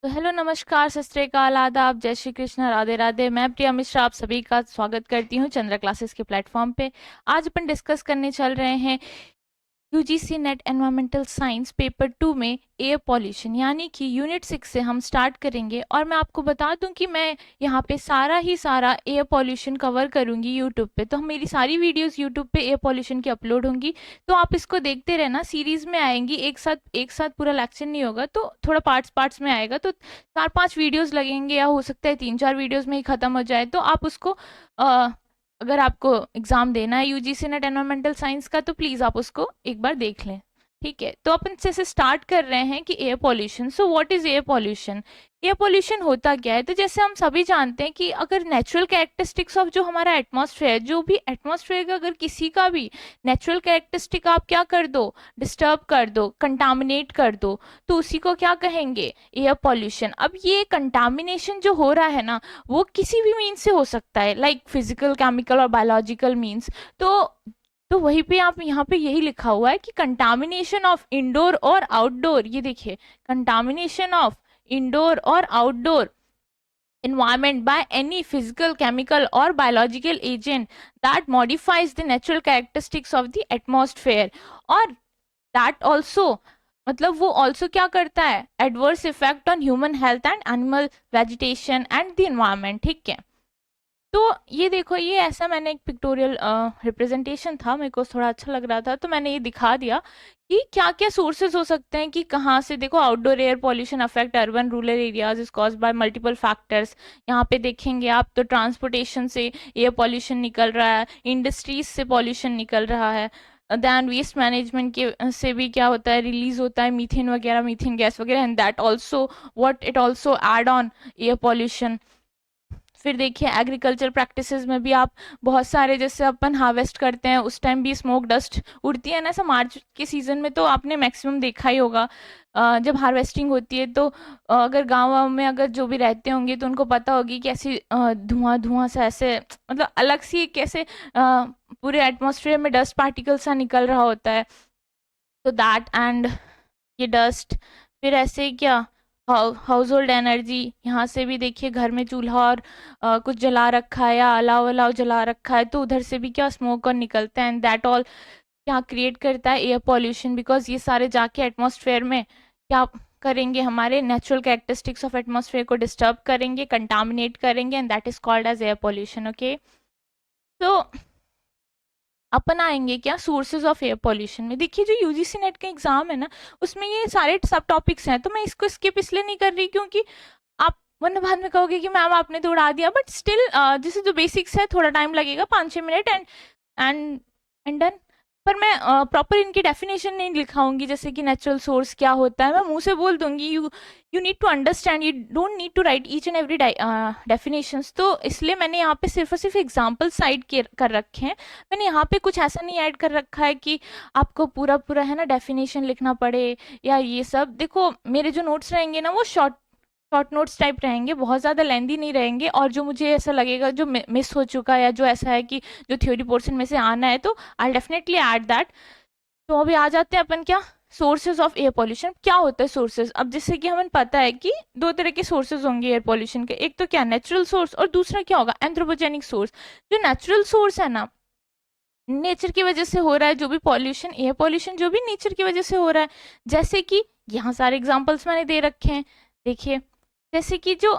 तो हेलो, नमस्कार, सत श्री अकाल, आदाब, जय श्री कृष्ण, राधे राधे। मैं प्रिया मिश्रा आप सभी का स्वागत करती हूँ चंद्रा क्लासेस के प्लेटफॉर्म पे। आज अपन डिस्कस करने चल रहे हैं UGC net environmental science paper 2 में एयर पॉल्यूशन, यानी कि यूनिट 6 से हम स्टार्ट करेंगे। और मैं आपको बता दूं कि मैं यहाँ पे सारा एयर पॉल्यूशन कवर करूंगी यूट्यूब पे। तो मेरी सारी वीडियोस यूट्यूब पे एयर पॉल्यूशन की अपलोड होंगी, तो आप इसको देखते रहना। सीरीज में आएंगी, एक साथ पूरा लेक्चर नहीं होगा, तो थोड़ा पार्ट्स पार्ट्स में आएगा। तो 4-5 वीडियोस लगेंगे, या हो सकता है 3-4 वीडियोस में ही खत्म हो जाए। तो आप उसको अगर आपको एग्जाम देना है यूजीसी नेट एनवायरमेंटल साइंस का, तो प्लीज आप उसको एक बार देख लें। ठीक है, तो अपन से स्टार्ट कर रहे हैं कि air pollution. So what is air pollution? Air pollution होता क्या है? तो जैसे हम सभी जानते हैं कि अगर नेचुरल कैरेक्टरिस्टिक्स ऑफ जो हमारा एटमॉस्फेयर, जो भी एटमॉस्फेयर का अगर किसी का भी नेचुरल कैरेक्टरिस्टिक आप क्या कर दो, डिस्टर्ब कर दो, कंटामिनेट कर दो, तो उसी को क्या कहेंगे? Air pollution. अब ये कंटामिनेशन जो हो रहा है ना, वो किसी भी मीन्स से हो सकता है, लाइक फिजिकल, केमिकल और बायोलॉजिकल मीन्स। तो वहीं पे आप यहाँ पे यही लिखा हुआ है कि कंटामिनेशन ऑफ इंडोर और आउटडोर, ये देखिए, कंटामिनेशन ऑफ इंडोर और outdoor environment by any physical, chemical or biological agent that modifies the natural characteristics of the atmosphere, और that also मतलब वो ऑल्सो क्या करता है? Adverse effect on human health and animal, vegetation and the environment. ठीक है, तो ये देखो, ये ऐसा मैंने एक पिक्टोरियल रिप्रेजेंटेशन था, मेरे को थोड़ा अच्छा लग रहा था, तो मैंने ये दिखा दिया कि क्या क्या सोर्सेज हो सकते हैं, कि कहाँ से। देखो, outdoor air pollution affect urban rural areas is caused by multiple factors. यहाँ पे देखेंगे आप, तो ट्रांसपोर्टेशन से एयर पॉल्यूशन निकल रहा है, इंडस्ट्रीज से पॉल्यूशन निकल रहा है, दैन वेस्ट मैनेजमेंट के से भी क्या होता है, रिलीज होता है मीथेन वगैरह, मीथेन गैस वगैरह, and that also what it also add on air pollution. फिर देखिए, एग्रीकल्चर प्रैक्टिसेस में भी आप बहुत सारे, जैसे अपन हार्वेस्ट करते हैं उस टाइम भी स्मोक डस्ट उड़ती है ना, ऐसा मार्च के सीजन में तो आपने मैक्सिमम देखा ही होगा। जब हार्वेस्टिंग होती है तो अगर गाँव में अगर जो भी रहते होंगे तो उनको पता होगी कि ऐसी धुआं धुआं सा ऐसे, मतलब अलग सी कैसे पूरे एटमॉस्फेयर में डस्ट पार्टिकल सा निकल रहा होता है। तो दैट एंड ये डस्ट, फिर ऐसे क्या, हाउस होल्ड एनर्जी, यहाँ से भी देखिए, घर में चूल्हा और कुछ जला रखा है या अलाव अलाव जला रखा है, तो उधर से भी क्या स्मोक और निकलता है, एंड दैट ऑल क्या क्रिएट करता है? Air pollution. बिकॉज ये सारे जाके एटमॉस्फेयर में क्या करेंगे? हमारे नेचुरल कैरेक्टरिस्टिक्स ऑफ एटमॉस्फेयर को डिस्टर्ब करेंगे, कंटामिनेट करेंगे, and that is called as air pollution. Okay, तो अपन आएंगे क्या सोर्सेज ऑफ एयर पॉल्यूशन में। देखिए, जो यूजीसी नेट का एग्जाम है ना, उसमें ये सारे सब टॉपिक्स हैं, तो मैं इसको स्किप इसलिए नहीं कर रही क्योंकि आप वरना बाद में कहोगे कि मैम आपने तो उड़ा दिया, बट स्टिल जैसे जो बेसिक्स है थोड़ा टाइम लगेगा, 5-6 मिनट, एंड एंड डन। पर मैं प्रॉपर इनकी डेफिनेशन नहीं लिखाऊंगी, जैसे कि नेचुरल सोर्स क्या होता है, मैं मुंह से बोल दूंगी। You need to understand, you don't need to write each and every definitions. तो इसलिए मैंने यहाँ पे सिर्फ और सिर्फ एग्जाम्पल साइड कर रखे हैं। मैंने यहाँ पे कुछ ऐसा नहीं ऐड कर रखा है कि आपको पूरा पूरा है ना डेफिनेशन लिखना पड़े या ये सब। देखो, मेरे जो नोट्स रहेंगे ना, वो शॉर्ट शॉर्ट नोट्स टाइप रहेंगे, बहुत ज़्यादा लेंदी नहीं रहेंगे, और जो मुझे ऐसा लगेगा जो मिस हो चुका है, या जो ऐसा है कि जो थ्योरी पोर्शन में से आना है, तो आई डेफिनेटली ऐड दैट। तो अभी आ जाते हैं अपन क्या, सोर्सेज ऑफ एयर पॉल्यूशन। क्या होता है सोर्सेज? अब जैसे कि हमें पता है कि दो तरह के सोर्सेज होंगे एयर पॉल्यूशन के, एक तो क्या, नेचुरल सोर्स, और दूसरा क्या होगा, एंथ्रोपोजेनिक सोर्स। जो नेचुरल सोर्स है ना, नेचर की वजह से हो रहा है जो भी पॉल्यूशन, एयर पॉल्यूशन जो भी नेचर की वजह से हो रहा है, जैसे कि यहाँ सारे एग्जांपल्स मैंने दे रखे हैं। देखिए, जैसे कि जो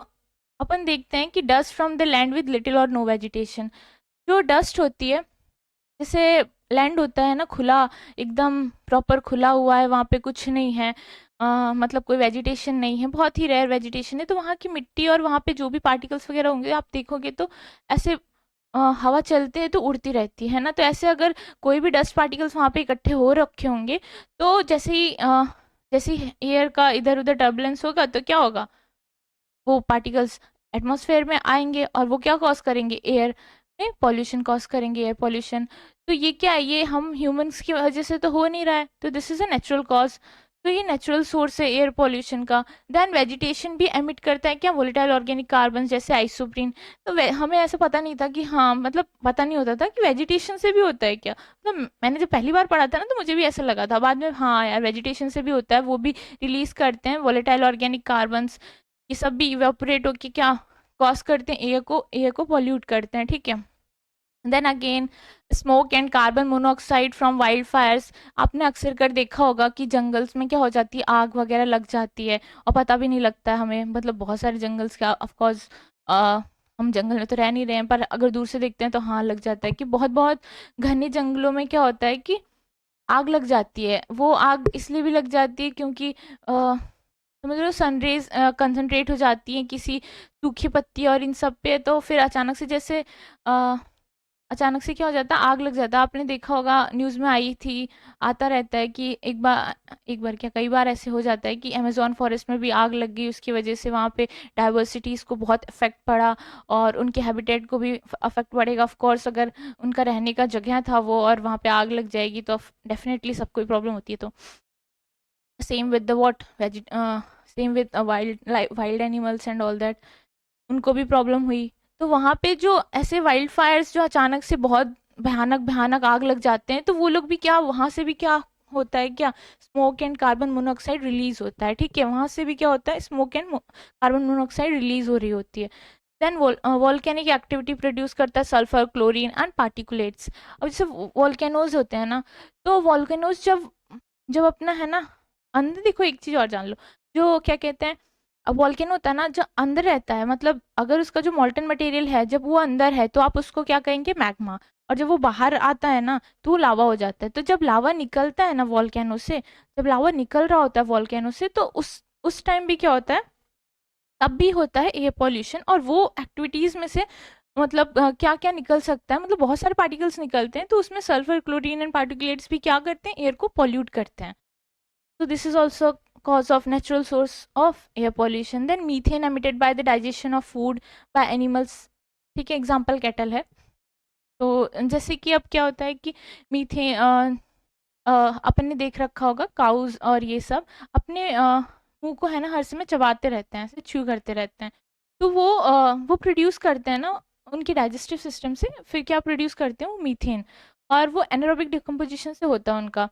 अपन देखते हैं कि dust from the land with little और नो वेजिटेशन। जो डस्ट होती है, जैसे लैंड होता है ना खुला, एकदम प्रॉपर खुला हुआ है, वहाँ पे कुछ नहीं है, मतलब कोई वेजिटेशन नहीं है, बहुत ही रेयर वेजिटेशन है, तो वहाँ की मिट्टी और वहाँ पे जो भी पार्टिकल्स वगैरह होंगे आप देखोगे तो ऐसे हवा चलते हैं तो उड़ती रहती है ना। तो ऐसे अगर कोई भी डस्ट पार्टिकल्स वहाँ पे इकट्ठे हो रखे होंगे, तो जैसे ही एयर का इधर उधर टर्बुलेंस होगा, तो क्या होगा, वो पार्टिकल्स एटमॉस्फेयर में आएंगे और वो क्या कॉज करेंगे, एयर में पॉल्यूशन कॉज करेंगे, एयर पॉल्यूशन। तो ये क्या है, ये हम ह्यूमंस की वजह से तो हो नहीं रहा है, तो this is a natural cause. तो ये नेचुरल सोर्स है एयर पॉल्यूशन का। देन वेजिटेशन भी एमिट करता है क्या, वोलेटाइल ऑर्गेनिक कार्बन जैसे आइसोप्रीन। तो हमें ऐसा पता नहीं था कि, हाँ मतलब पता नहीं होता था कि वेजिटेशन से भी होता है क्या। मतलब मैंने जब पहली बार पढ़ा था ना, तो मुझे भी ऐसा लगा था, बाद में हाँ यार वेजिटेशन से भी होता है, वो भी रिलीज करते हैं वोलेटाइल ऑर्गेनिक कार्बन। ये सब भी इवेपोरेट होके क्या कॉज करते हैं, एयर को पॉल्यूट करते हैं, ठीक है। Then again smoke and carbon monoxide from wild fires. आपने अक्सर कर देखा होगा कि जंगल्स में क्या हो जाती है, आग वगैरह लग जाती है और पता भी नहीं लगता है हमें, मतलब बहुत सारे जंगल्स का ऑफ कोर्स हम जंगल में तो रह नहीं रहे हैं, पर अगर दूर से देखते हैं तो हाँ लग जाता है कि बहुत बहुत घने जंगलों में क्या होता है कि आग लग जाती है। वो आग इसलिए भी लग जाती है क्योंकि समझ लो सनरेज कंसंट्रेट हो जाती है किसी सूखी पत्ती और इन सब पे, तो फिर अचानक से जैसे अचानक से क्या हो जाता है, आग लग जाता है। आपने देखा होगा न्यूज़ में आई थी, आता रहता है कि एक बार क्या कई बार ऐसे हो जाता है कि अमेज़न फॉरेस्ट में भी आग लग गई, उसकी वजह से वहाँ पे डाइवर्सिटीज़ को बहुत इफ़ेक्ट पड़ा और उनके हैबिटेट को भी इफ़ेक्ट पड़ेगा। ऑफ कोर्स अगर उनका रहने का जगह था वो और वहाँ पे आग लग जाएगी तो डेफिनेटली सबको ही प्रॉब्लम होती है। तो सेम विद द व्हाट वेजिट same with wild animals and all that, उनको भी प्रॉब्लम हुई। तो वहाँ पे जो ऐसे वाइल्ड फायर्स जो अचानक से बहुत भयानक भयानक आग लग जाते हैं, तो वो लोग भी क्या, वहाँ से भी क्या होता है, क्या smoke and carbon monoxide release होता है, ठीक है। वहाँ से भी क्या होता है, smoke and carbon monoxide release हो रही होती है। देन वॉल्केनिक एक्टिविटी प्रोड्यूस करता है सल्फर, क्लोरीन एंड पार्टिकुलेट्स। अब जैसे वॉल्केनोज होते हैं ना, तो वॉल्केनोज जब जब अपना है ना अंदर, देखो एक चीज और जान लो, जो क्या कहते हैं, अब वॉल्केनो होता है ना जो अंदर रहता है, मतलब अगर उसका जो मॉल्टन मटेरियल है जब वो अंदर है तो आप उसको क्या कहेंगे, मैग्मा। और जब वो बाहर आता है ना तो वो लावा हो जाता है। तो जब लावा निकलता है ना वॉल्केनो से, जब लावा निकल रहा होता है वॉल्केनो से, तो उस टाइम भी क्या होता है, तब भी होता है एयर पॉल्यूशन। और वो एक्टिविटीज में से मतलब क्या क्या निकल सकता है, मतलब बहुत सारे पार्टिकल्स निकलते हैं, तो उसमें सल्फर, क्लोरीन एंड पार्टिकुलेट्स भी क्या करते हैं, एयर को पॉल्यूट करते हैं। So this is also cause of natural source of air pollution. Then methane emitted by the digestion of food by animals, ठीक है, एग्जाम्पल कैटल है। तो जैसे कि अब क्या होता है कि मीथेन अपन ने देख रखा होगा, काउज और ये सब अपने मुंह को है ना हर समय चबाते रहते हैं, ऐसे च्यू करते रहते हैं। तो वो प्रोड्यूस करते हैं ना उनके डाइजेस्टिव सिस्टम से, फिर क्या प्रोड्यूस करते हैं वो मीथेन, और वो एनारोबिक डिकम्पोजिशन से होता है उनका।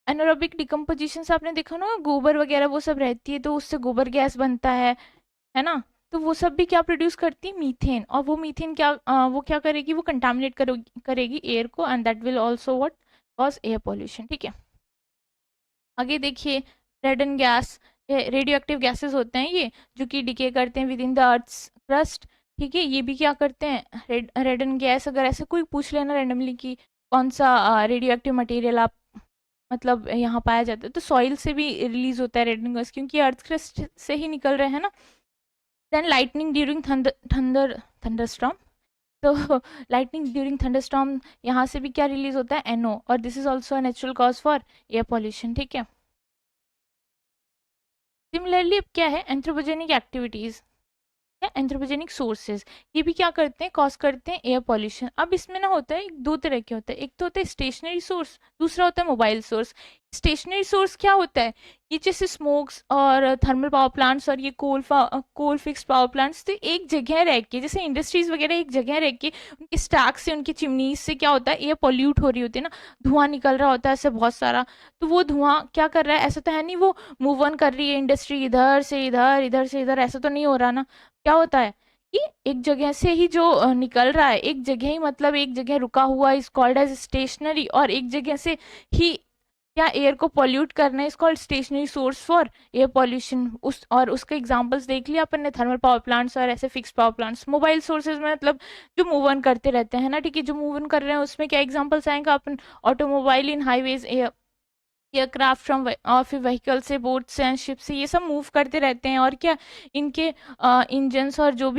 एनारोबिक डिकम्पोजिशन से आपने देखा ना, गोबर वगैरह वो सब रहती है तो उससे गोबर गैस बनता है ना। तो वो सब भी क्या प्रोड्यूस करती है, मीथेन। और वो मीथेन क्या वो क्या करेगी, वो कंटामिनेट करेगी एयर को, and that will also what cause air pollution, ठीक है। आगे देखिए, radon gas, radioactive gases होते हैं ये, जो कि डिके करते हैं within the earth's crust, ठीक है। ये भी क्या करते हैं, रेडन गैस, अगर ऐसे कोई पूछ लेना रैंडमली कि कौन सा रेडियो एक्टिव मटेरियल आप मतलब यहाँ पाया जाता है, तो सॉइल से भी रिलीज होता है रेडन गैस, क्योंकि अर्थ क्रस्ट से ही निकल रहे हैं ना। देन लाइटनिंग ड्यूरिंग थंडरस्टॉर्म, तो लाइटनिंग ड्यूरिंग थंडरस्टॉर्म, यहाँ से भी क्या रिलीज होता है, एनओ, और this is also a natural cause for air pollution, ठीक है। सिमिलरली अब क्या है, एंथ्रोपोजेनिक एक्टिविटीज या एंथ्रोपोजेनिक सोर्सेज, ये भी क्या करते हैं, कॉज करते हैं एयर पॉल्यूशन। अब इसमें ना होता है दो तरह के होता है, एक तो होता है स्टेशनरी सोर्स, दूसरा होता है मोबाइल सोर्स। स्टेशनरी सोर्स क्या होता है, ये जैसे स्मोक्स और थर्मल पावर प्लांट्स और ये कोल फिक्स पावर प्लांट्स, तो एक जगह रह के, जैसे इंडस्ट्रीज वगैरह एक जगह रह के उनके स्टैक से, उनकी चिमनीज से क्या होता है, एयर पॉल्यूट हो रही होती है ना, धुआं निकल रहा होता है ऐसे बहुत सारा। तो वो धुआं क्या कर रहा है, ऐसा तो है नहीं वो मूव ऑन कर रही है इंडस्ट्री इधर से इधर, इधर से इधर, ऐसा तो नहीं हो रहा ना। क्या होता है कि एक जगह से ही जो निकल रहा है, एक जगह ही, मतलब एक जगह रुका हुआ, इज कॉल्ड एज स्टेशनरी, और एक जगह से ही क्या एयर को पॉल्यूट करना, is called stationary source for air pollution. उस और उसके एग्जांपल्स देख लिया अपन ने, थर्मल पावर प्लांट्स और ऐसे fix power plants. Mobile sources में मतलब जो मूव ऑन करते रहते हैं ना, ठीक है, जो मूव ऑन कर रहे हैं उसमें क्या एग्जांपल्स आएंगे, अपन automobile in highways, aircraft from, और फिर व्हीकल से, बोट से एंड शिप से, ये सब मूव करते रहते हैं। और क्या इनके इंजन्स और जो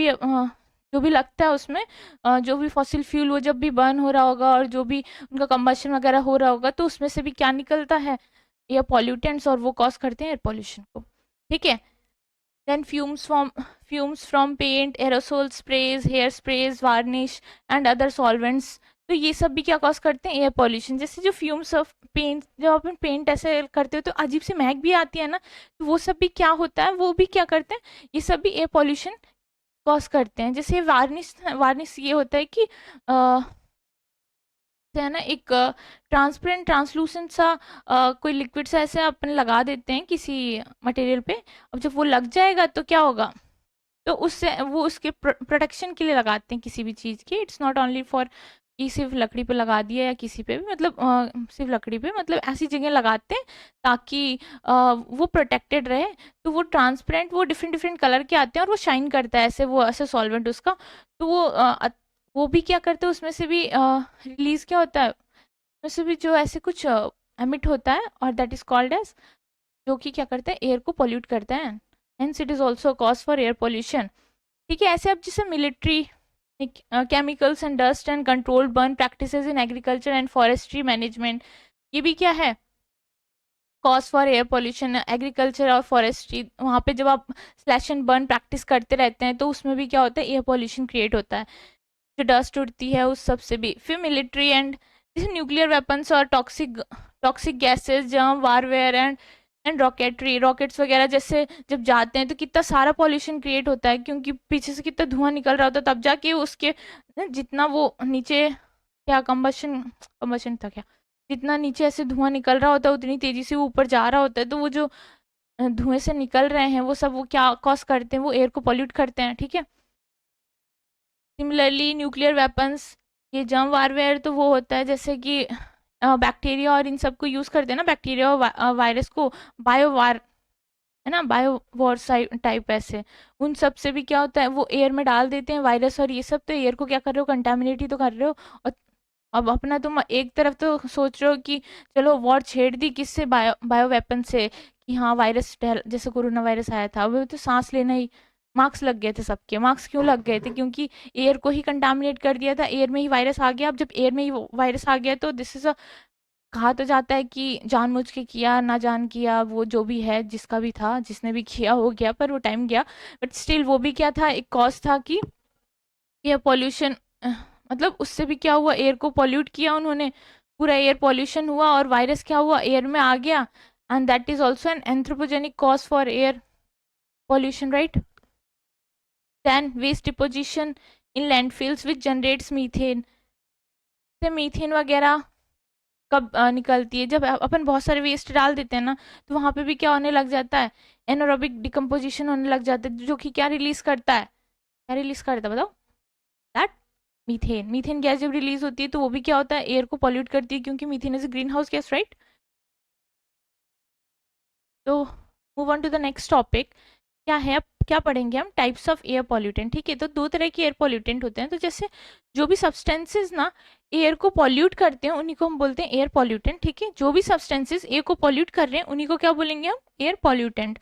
भी लगता है उसमें, जो भी फॉसिल फ्यूल वो जब भी बर्न हो रहा होगा और जो भी उनका कंबशन वगैरह हो रहा होगा, तो उसमें से भी क्या निकलता है, एयर पॉल्यूटेंट्स, और वो कॉज करते हैं एयर पॉल्यूशन को, ठीक है। Then fumes from paint, aerosol sprays, hair sprays, varnish and other solvents, तो ये सब भी क्या कॉज करते हैं, एयर पॉल्यूशन। जैसे जो फ्यूम्स ऑफ पेंट, जब अपन पेंट ऐसे करते हो तो अजीब सी महक भी आती है ना, तो वो सब भी क्या होता है, वो भी क्या करते हैं, ये सब भी एयर पॉल्यूशन कॉज करते हैं। जैसे वार्निश, वार्निश ये होता है कि है ना, एक ट्रांसपेरेंट ट्रांसलूसेंट सा कोई लिक्विड सा ऐसे अपन लगा देते हैं किसी मटेरियल पे। अब जब वो लग जाएगा तो क्या होगा, तो उससे वो उसके प्रोटेक्शन के लिए लगाते हैं किसी भी चीज़ की। इट्स नॉट ओनली फॉर कि सिर्फ लकड़ी पे लगा दिया या किसी पे भी, मतलब सिर्फ लकड़ी पे, मतलब ऐसी जगह लगाते हैं ताकि वो प्रोटेक्टेड रहे। तो वो ट्रांसपेरेंट, वो डिफरेंट डिफरेंट कलर के आते हैं और वो शाइन करता है ऐसे, वो ऐसे सॉल्वेंट उसका। तो वो भी क्या करते हैं, उसमें से भी रिलीज क्या होता है, उसमें से भी जो ऐसे कुछ एमिट होता है, और दैट इज कॉल्ड एज, जो कि क्या करता है, एयर को पोल्यूट करता है। Hence it is also cause for air pollution. ठीक है, ऐसे अब जैसे military, chemicals and dust and controlled burn practices in agriculture and forestry management, ये भी क्या है, cause for air pollution. Agriculture और फॉरेस्ट्री, वहाँ पे जब आप स्लैश एंड बर्न प्रैक्टिस करते रहते हैं तो उसमें भी क्या होता है, एयर पोल्यूशन क्रिएट होता है, जो डस्ट उड़ती है उस सब से भी। फिर मिलिट्री एंड जैसे न्यूक्लियर वेपन्स और टॉक्सिक टॉक्सिक गैसेज, जहाँ वारवेयर एंड रॉकेटरी, रॉकेट्स वगैरह जैसे जब जाते हैं तो कितना सारा पॉल्यूशन क्रिएट होता है, क्योंकि पीछे से कितना धुआं निकल रहा होता है, तब जाके उसके जितना वो नीचे क्या कंबशन कंबशन था क्या, जितना नीचे ऐसे धुआं निकल रहा होता है उतनी तेजी से वो ऊपर जा रहा होता है। तो वो जो धुएं से निकल रहे हैं वो सब, वो क्या कॉज करते हैं, वो एयर को पॉल्यूट करते हैं। ठीक है, सिमिलरली न्यूक्लियर वेपन्स, ये जर्म वारवेयर तो वो होता है जैसे कि बैक्टीरिया और इन सब को यूज़ करते हैं ना, बैक्टीरिया और वायरस को, बायोवार है ना, बायो वॉर टाइप ऐसे, उन सब से भी क्या होता है, वो एयर में डाल देते हैं वायरस और ये सब, तो एयर को क्या कर रहे हो, कंटामिनेट ही तो कर रहे हो। और अब अपना तुम एक तरफ तो सोच रहे हो कि चलो वॉर छेड़ दी किससे, बायो वेपन से, कि हाँ वायरस जैसे कोरोना वायरस आया था, वो तो सांस लेना ही, मार्क्स लग गए थे सबके। मार्क्स क्यों लग गए थे, क्योंकि एयर को ही कंटामिनेट कर दिया था, एयर में ही वायरस आ गया। अब जब एयर में ही वायरस आ गया तो दिस इज अ, कहा तो जाता है कि जानबूझ के किया ना जान किया, वो जो भी है, जिसका भी था, जिसने भी किया हो गया, पर वो टाइम गया। बट स्टिल वो भी क्या था, एक कॉज था कि एयर पॉल्यूशन, मतलब उससे भी क्या हुआ, एयर को पॉल्यूट किया उन्होंने, पूरा एयर पॉल्यूशन हुआ और वायरस क्या हुआ, एयर में आ गया। And that is also an anthropogenic cause for air pollution, right. Then waste deposition in landfills which generates methane, से मीथेन वगैरह कब निकलती है, जब अपन बहुत सारे वेस्ट डाल देते हैं ना, तो वहाँ पे भी क्या होने लग जाता है, एनारोबिक डिकम्पोजिशन होने लग जाता है, जो कि क्या रिलीज करता है, क्या रिलीज करता है बताओ, दैट मीथेन। मीथेन गैस जब रिलीज होती है तो वो भी क्या होता है, एयर को पॉल्यूट करती है, क्योंकि methane is greenhouse gas, right. तो move on to the next topic, क्या है, अब क्या पढ़ेंगे हम, टाइप्स ऑफ एयर पॉल्यूटेंट। ठीक है, तो दो तरह के एयर पॉल्यूटेंट होते हैं। तो जैसे जो भी सब्सटेंसेस ना एयर को पॉल्यूट करते हैं उन्हीं को हम बोलते हैं एयर पॉल्यूटेंट। ठीक है, जो भी सब्सटेंसेस एयर को पॉल्यूट कर रहे हैं उन्हीं को क्या बोलेंगे हम, एयर पॉल्यूटेंट।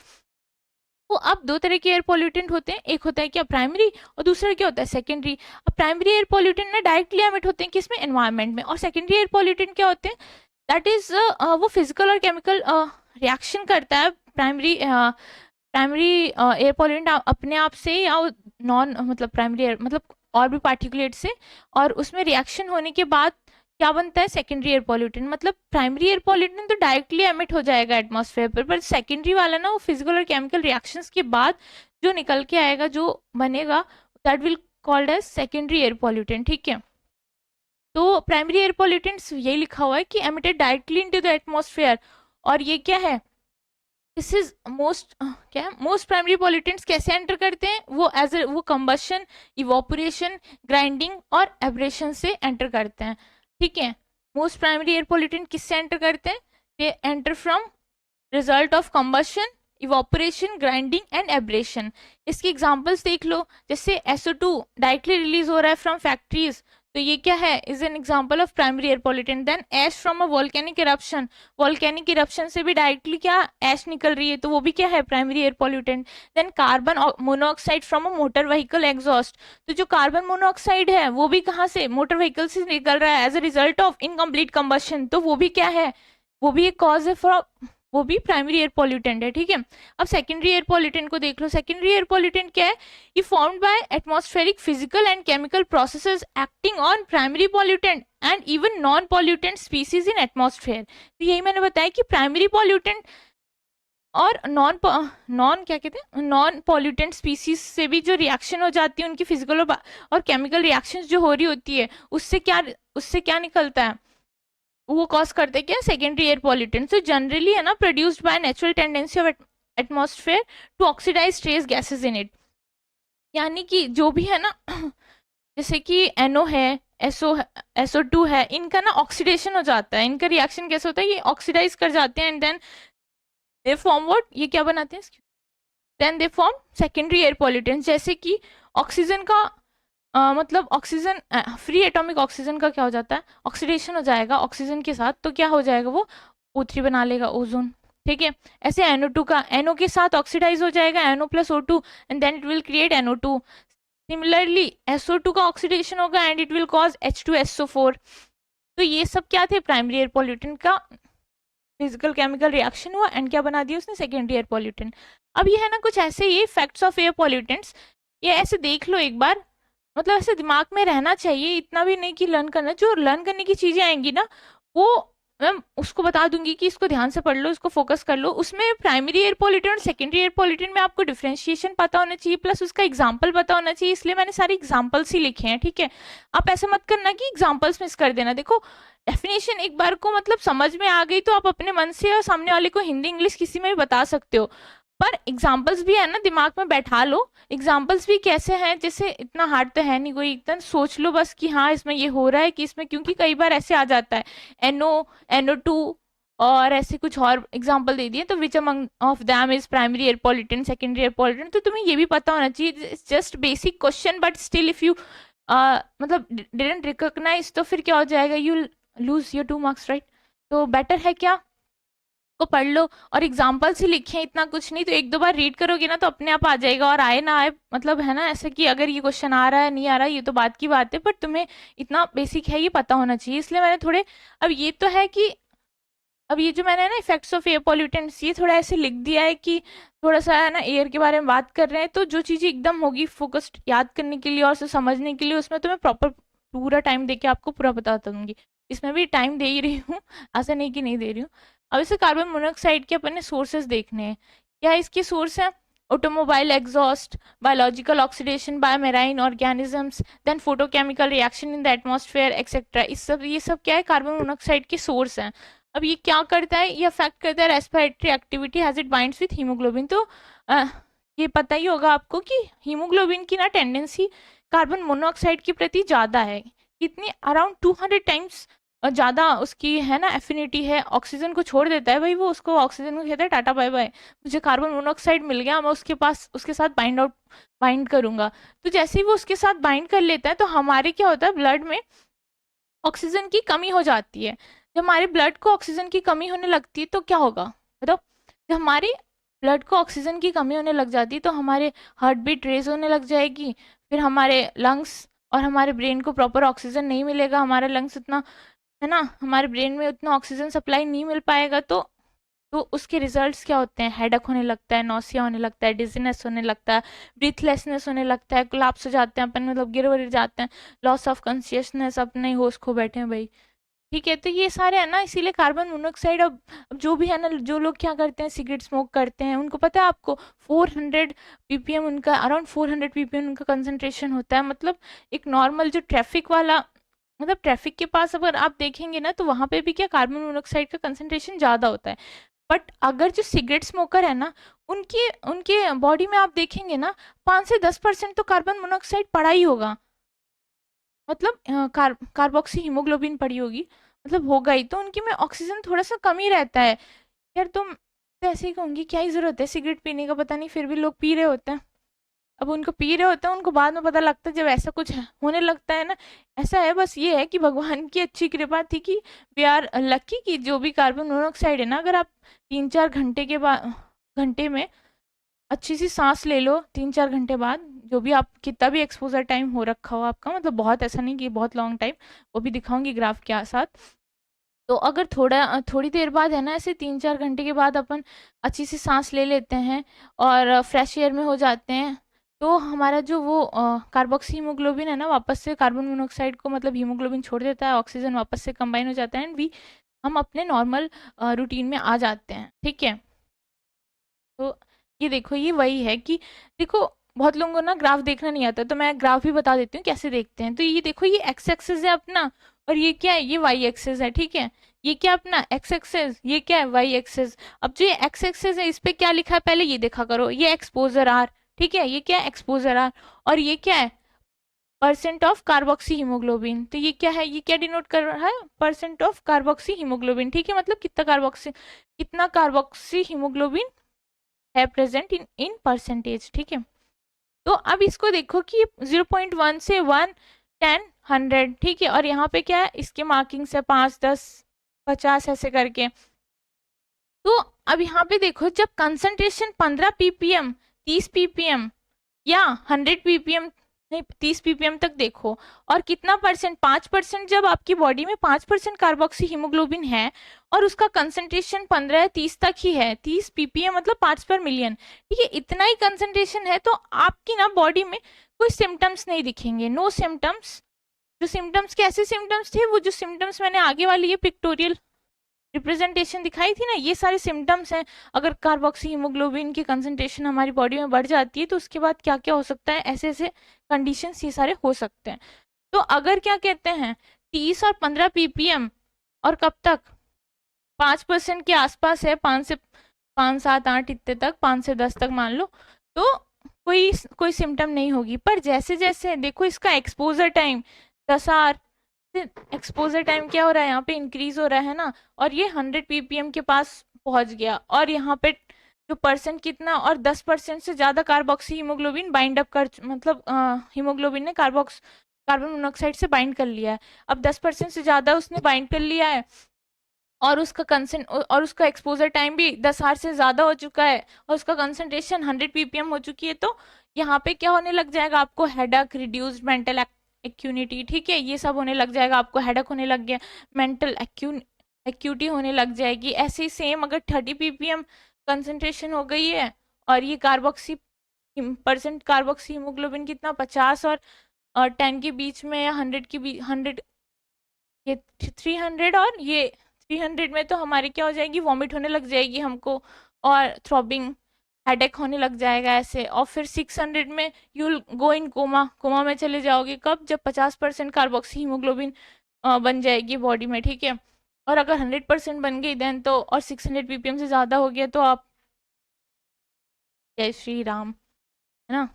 तो अब दो तरह के एयर पॉल्यूटेंट होते हैं, एक होता है क्या, प्राइमरी, और दूसरा क्या होता है, सेकेंडरी। अब प्राइमरी एयर पॉल्यूटेंट ना डायरेक्टली एमिट होते हैं किसमें, एनवायरमेंट में, और सेकेंडरी एयर पॉल्यूटेंट क्या होते हैं, दैट इज वो फिजिकल और केमिकल रिएक्शन करता है। प्राइमरी एयर पॉल्यूटेंट अपने आप से, या नॉन मतलब प्राइमरी एयर मतलब और भी पार्टिकुलेट से, और उसमें रिएक्शन होने के बाद क्या बनता है, सेकेंडरी एयर पॉल्यूटेंट। मतलब प्राइमरी एयर पॉल्यूटेंट तो डायरेक्टली एमिट हो जाएगा एटमॉस्फेयर पर सेकेंडरी वाला ना वो फिजिकल और केमिकल रिएक्शंस के बाद जो निकल के आएगा, जो बनेगा, that will called as secondary air pollutant. ठीक है, तो प्राइमरी एयर पॉल्यूटेंट्स यही लिखा हुआ है कि emitted directly into the atmosphere, और ये क्या है, दिस इज मोस्ट, क्या है, मोस्ट प्राइमरी पॉल्यूटेंट्स कैसे एंटर करते हैं, वो एज ए वो कंबशन, इवोपोरेशन, ग्राइंडिंग और एब्रेशन से एंटर करते हैं। ठीक है, मोस्ट प्राइमरी एयर पॉल्यूटेंट किससे एंटर करते हैं, they enter from result of combustion, evaporation, grinding and abrasion. इसकी एग्जांपल्स देख लो, जैसे SO2 डायरेक्टली रिलीज हो रहा है फ्रॉम फैक्ट्रीज, तो ये क्या है, is an example of primary air pollutant. Then ash from a volcanic eruption, volcanic eruption से भी डायरेक्टली क्या एश निकल रही है, तो वो भी क्या है, primary air pollutant. Then carbon monoxide from a motor vehicle exhaust, तो जो कार्बन मोनोऑक्साइड है वो भी कहाँ से, मोटर व्हीकल से निकल रहा है as a result of incomplete combustion, तो वो भी क्या है, वो भी एक कॉज है फॉर, वो भी प्राइमरी एयर पॉल्यूटेंट है। ठीक है, अब सेकेंडरी एयर पॉल्यूटेंट को देख लो। सेकेंडरी एयर पॉल्यूटेंट क्या है, ये formed by atmospheric physical and chemical processes acting on primary pollutant and even non pollutant species in atmosphere. तो यही मैंने बताया कि प्राइमरी पॉल्यूटेंट और नॉन नॉन क्या कहते हैं, नॉन पॉल्यूटेंट स्पीसीज से भी जो रिएक्शन हो जाती है, उनकी फिजिकल और केमिकल रिएक्शंस जो हो रही होती है, उससे क्या, उससे क्या निकलता है, वो कॉज करते हैं क्या, सेकेंडरी एयर पॉल्यूटेंट। तो जनरली है ना produced by natural tendency of atmosphere to oxidize trace gases in it. यानी कि जो भी है ना जैसे कि एनओ है, SO2 है, इनका ना ऑक्सीडेशन हो जाता है, इनका रिएक्शन कैसे होता है, ये ऑक्सीडाइज कर जाते हैं and then they form what, ये क्या बनाते हैं, then they form secondary air pollutants. जैसे कि ऑक्सीजन का मतलब ऑक्सीजन फ्री एटॉमिक ऑक्सीजन का क्या हो जाता है, ऑक्सीडेशन हो जाएगा ऑक्सीजन के साथ, तो क्या हो जाएगा वो O3 बना लेगा, ओजोन। ठीक है, ऐसे NO2 का NO के साथ ऑक्सीडाइज हो जाएगा, NO plus O2 and then it will create NO2। Similarly SO2 का ऑक्सीडेशन होगा and it will cause H2SO4। तो ये सब क्या थे, प्राइमरी एयर पॉल्यूटेंट का फिजिकल केमिकल रिएक्शन हुआ एंड क्या बना दिया उसने, सेकेंडरी एयर पॉल्यूटेंट। अब ये है ना कुछ ऐसे ये फैक्ट्स ऑफ एयर पॉल्यूटेंट्स, ये ऐसे देख लो एक बार, मतलब ऐसे दिमाग में रहना चाहिए, इतना भी नहीं कि लर्न करना, जो लर्न करने की चीजें आएंगी ना वो मैम उसको बता दूंगी कि इसको ध्यान से पढ़ लो, इसको फोकस कर लो। उसमें प्राइमरी एयर पॉल्यूटेंट और सेकेंडरी एयर पॉल्यूटेंट में आपको डिफरेंशिएशन पता होना चाहिए, प्लस उसका एग्जाम्पल पता होना चाहिए, इसलिए मैंने सारे एग्जाम्पल्स ही लिखे हैं। ठीक है, आप ऐसा मत करना कि एग्जाम्पल्स मिस कर देना। देखो डेफिनेशन एक बार को मतलब समझ में आ गई तो आप अपने मन से और सामने वाले को हिंदी इंग्लिश किसी में भी बता सकते हो, पर एग्जाम्पल्स भी है ना दिमाग में बैठा लो। एग्जाम्पल्स भी कैसे हैं, जैसे इतना हार्ड तो है नहीं कोई, एकदम सोच लो बस कि हाँ इसमें ये हो रहा है कि इसमें, क्योंकि कई बार ऐसे आ जाता है NO2 और ऐसे कुछ और एग्जाम्पल दे दिए, तो which among of them is primary air pollutant, secondary air pollutant, तो तुम्हें ये भी पता होना चाहिए। Just basic question, but still if you मतलब डिडंट रिकॉग्नाइज तो फिर क्या हो जाएगा, you lose your 2 marks, right. तो बेटर है क्या को पढ़ लो, और एग्जाम्पल्स ही लिखे हैं, इतना कुछ नहीं, तो एक दो बार रीड करोगे ना तो अपने आप आ जाएगा, और आए ना आए मतलब है ना ऐसा कि अगर ये क्वेश्चन आ रहा है नहीं आ रहा है ये तो बात की बात है, पर तुम्हें इतना बेसिक है ये पता होना चाहिए, इसलिए मैंने थोड़े, अब ये तो है कि अब ये जो मैंने ना इफेक्ट्स ऑफ एयर पॉल्यूटेंट्स ये थोड़ा ऐसे लिख दिया है कि थोड़ा सा है ना एयर के बारे में बात कर रहे हैं, तो जो चीज़ें एकदम होगी फोकस्ड याद करने के लिए और उसे समझने के लिए, उसमें तो मैं प्रॉपर पूरा टाइम दे के आपको पूरा बता दूंगी। इसमें भी टाइम दे ही रही हूँ, ऐसा नहीं कि नहीं दे रही हूँ। अब इसे कार्बन मोनोऑक्साइड के अपने सोर्सेज देखने हैं, क्या इसके सोर्स हैं, automobile exhaust, biological oxidation by marine organisms, then photochemical reaction in the atmosphere etcetera, इस सब ये सब क्या है, कार्बन मोनोऑक्साइड के सोर्स हैं। अब ये क्या करता है, ये अफेक्ट करता है respiratory activity as it binds with haemoglobin. तो अ, ये पता ही होगा आपको कि हीमोग्लोबिन की ना टेंडेंसी कार्बन मोनोऑक्साइड के प्रति ज़्यादा है, कितनी, अराउंड 200 टाइम्स ज़्यादा उसकी है ना एफिनिटी है, ऑक्सीजन को छोड़ देता है भाई वो, उसको ऑक्सीजन को कहता है टाटा बाय बाय, मुझे कार्बन मोनोऑक्साइड मिल गया, मैं उसके पास उसके साथ बाइंड करूंगा। तो जैसे ही वो उसके साथ बाइंड कर लेता है तो हमारे क्या होता है, ब्लड में ऑक्सीजन की कमी हो जाती है। जब हमारे ब्लड को ऑक्सीजन की कमी होने लगती है तो क्या होगा बताओ, जब हमारे ब्लड को ऑक्सीजन की कमी होने लग जाती है तो हमारे हार्ट बीट रेज होने लग जाएगी, फिर हमारे लंग्स और हमारे ब्रेन को प्रॉपर ऑक्सीजन नहीं मिलेगा, हमारा लंग्स उतना है ना, हमारे ब्रेन में उतना ऑक्सीजन सप्लाई नहीं मिल पाएगा, तो उसके रिजल्ट्स क्या होते हैं, हेडक होने लगता है, नौसिया होने लगता है, डिजीनेस होने लगता है, ब्रीथलेसनेस होने लगता है, कोलैप्स हो जाते हैं अपन, मतलब गिर वर जाते हैं, लॉस ऑफ कॉन्शियसनेस, अपने होश खो बैठे हैं भाई। ठीक है, तो ये सारे है ना, इसीलिए कार्बन मोनोऑक्साइड, अब जो भी है ना, जो लोग क्या करते हैं सिगरेट स्मोक करते हैं, उनको पता है आपको 400 ppm उनका, अराउंड 400 ppm उनका कंसंट्रेशन होता है, मतलब एक नॉर्मल जो ट्रैफिक वाला, मतलब ट्रैफिक के पास अगर आप देखेंगे ना तो वहां पे भी क्या कार्बन मोनोऑक्साइड का कंसंट्रेशन ज़्यादा होता है। बट अगर जो सिगरेट स्मोकर है ना, उनके उनके बॉडी में आप देखेंगे ना 5 से 10% तो कार्बन मोनोऑक्साइड पड़ा ही होगा, मतलब कार्बोक्सी हीमोग्लोबिन पड़ी होगी, मतलब होगा ही, तो उनकी में ऑक्सीजन थोड़ा सा कम ही रहता है। यार तुम तो ऐसे ही कहूँगी क्या ही ज़रूरत है सिगरेट पीने का, पता नहीं फिर भी लोग पी रहे होते हैं। अब उनको पी रहे होते हैं, उनको बाद में पता लगता है जब ऐसा कुछ होने लगता है ना, ऐसा है, बस ये है कि भगवान की अच्छी कृपा थी कि वी आर लकी कि जो भी कार्बन मोनोऑक्साइड है ना, अगर आप 3-4 घंटे के बाद, घंटे में अच्छी सी सांस ले लो 3-4 घंटे बाद, जो भी आप कितना भी एक्सपोजर टाइम हो रखा हो आपका, मतलब बहुत ऐसा नहीं कि बहुत लॉन्ग टाइम, वो भी दिखाऊंगी ग्राफ के साथ। तो अगर थोड़ी देर बाद है ना, ऐसे 3-4 घंटे के बाद अपन अच्छी सी सांस ले लेते हैं और फ्रेश एयर में हो जाते हैं, तो हमारा जो वो कार्बोक्सी हीमोग्लोबिन है ना, वापस से कार्बन मोनोऑक्साइड को मतलब हीमोग्लोबिन छोड़ देता है, ऑक्सीजन वापस से कंबाइन हो जाता है एंड वी हम अपने नॉर्मल रूटीन में आ जाते हैं। ठीक है, तो ये देखो ये वही है कि देखो बहुत लोगों को ना ग्राफ देखना नहीं आता, तो मैं ग्राफ भी बता देती हूँ कैसे देखते हैं। तो ये देखो ये एक्स एक्सिस है अपना, और ये क्या है, ये वाई एक्सेस है, ठीक है। ये क्या अपना एक्स एक्सेस, ये क्या है वाई एक्सेस। अब जो ये एक्स एक्सेस है इस पे क्या लिखा है पहले ये देखा करो, ये एक्सपोजर आर, ठीक है, ये क्या है एक्सपोजर आर, और ये क्या है परसेंट ऑफ कार्बोक्सी हीमोग्लोबिन। तो ये क्या है, ये क्या डिनोट कर रहा है, परसेंट ऑफ कार्बोक्सी हीमोग्लोबिन, ठीक है, मतलब कितना कार्बोक्सी हीमोग्लोबिन है प्रेजेंट इन इन परसेंटेज, ठीक है। तो अब इसको देखो कि 0.1 से 1, 10, 100, ठीक है, और यहाँ पे क्या है इसके मार्किंग से 5, 10, 50 ऐसे करके। तो अब यहाँ पे देखो जब कंसंट्रेशन 15 ppm, 30 ppm या 100 ppm, नहीं 30 ppm तक देखो, और कितना परसेंट, 5%, जब आपकी बॉडी में 5% कार्बोक्सी हीमोग्लोबिन है और उसका कंसंट्रेशन 15 या 30 तक ही है, 30 ppm मतलब 5 पर मिलियन, ठीक है, इतना ही कंसंट्रेशन है, तो आपकी ना बॉडी में कोई सिम्टम्स नहीं दिखेंगे, नो सिम्टम्स। जो सिम्टम्स, कैसे सिम्टम्स थे, वो जो सिम्टम्स मैंने आगे वाली ये पिक्टोरियल रिप्रेजेंटेशन दिखाई थी ना, ये सारे सिम्टम्स हैं। अगर कार्बोक्सी हीमोग्लोबिन की कंसंट्रेशन हमारी बॉडी में बढ़ जाती है तो उसके बाद क्या क्या हो सकता है, ऐसे ऐसे कंडीशंस ये सारे हो सकते हैं। तो अगर क्या कहते हैं 30 और 15 ppm और कब तक 5% के आसपास है, 5 से 5, 7, 8 इतने तक, 5 से 10 तक मान लो, तो कोई कोई सिम्टम नहीं होगी। पर जैसे जैसे देखो इसका एक्सपोजर टाइम 10 आर, एक्सपोजर टाइम क्या हो रहा है यहाँ पे इंक्रीज हो रहा है ना, और ये 100 ppm के पास पहुंच गया, और यहाँ पे जो परसेंट कितना, और 10% से ज्यादा कार्बोक्सी हीमोग्लोबिन बाइंड अप कर, मतलब हीमोग्लोबिन ने कार्बन मोनोऑक्साइड से बाइंड कर लिया है। अब 10% से ज्यादा उसने बाइंड कर लिया है, और उसका कंसेंट और उसका एक्सपोजर टाइम भी 10 आर से ज्यादा हो चुका है, और उसका कंसंट्रेशन 100 ppm हो चुकी है, तो यहाँ पे क्या होने लग जाएगा आपको, हेडक, रिड्यूस्ड मेंटल एक्यूनिटी, ठीक है, ये सब होने लग जाएगा, आपको हेडक होने लग गया, मेंटल एक्यूटी होने लग जाएगी। ऐसे ही सेम अगर 30 ppm कंसंट्रेशन हो गई है, और ये कार्बोक्सी परसेंट कार्बोक्सी हीमोग्लोबिन कितना 50 और 10 के बीच में, या 100 के बीच, 100, ये 300, और ये 300 में तो हमारी क्या हो जाएगी, वॉमिट होने लग जाएगी हमको, और थ्रॉबिंग, हेडेक होने लग जाएगा ऐसे, और फिर 600 में you'll go in coma, coma में चले जाओगे कब, जब 50% कार्बोक्सी हीमोग्लोबिन बन जाएगी बॉडी में, ठीक है। और अगर 100% बन गई देन तो, और 600 ppm से ज़्यादा हो गया तो आप, जय श्री राम, है ना।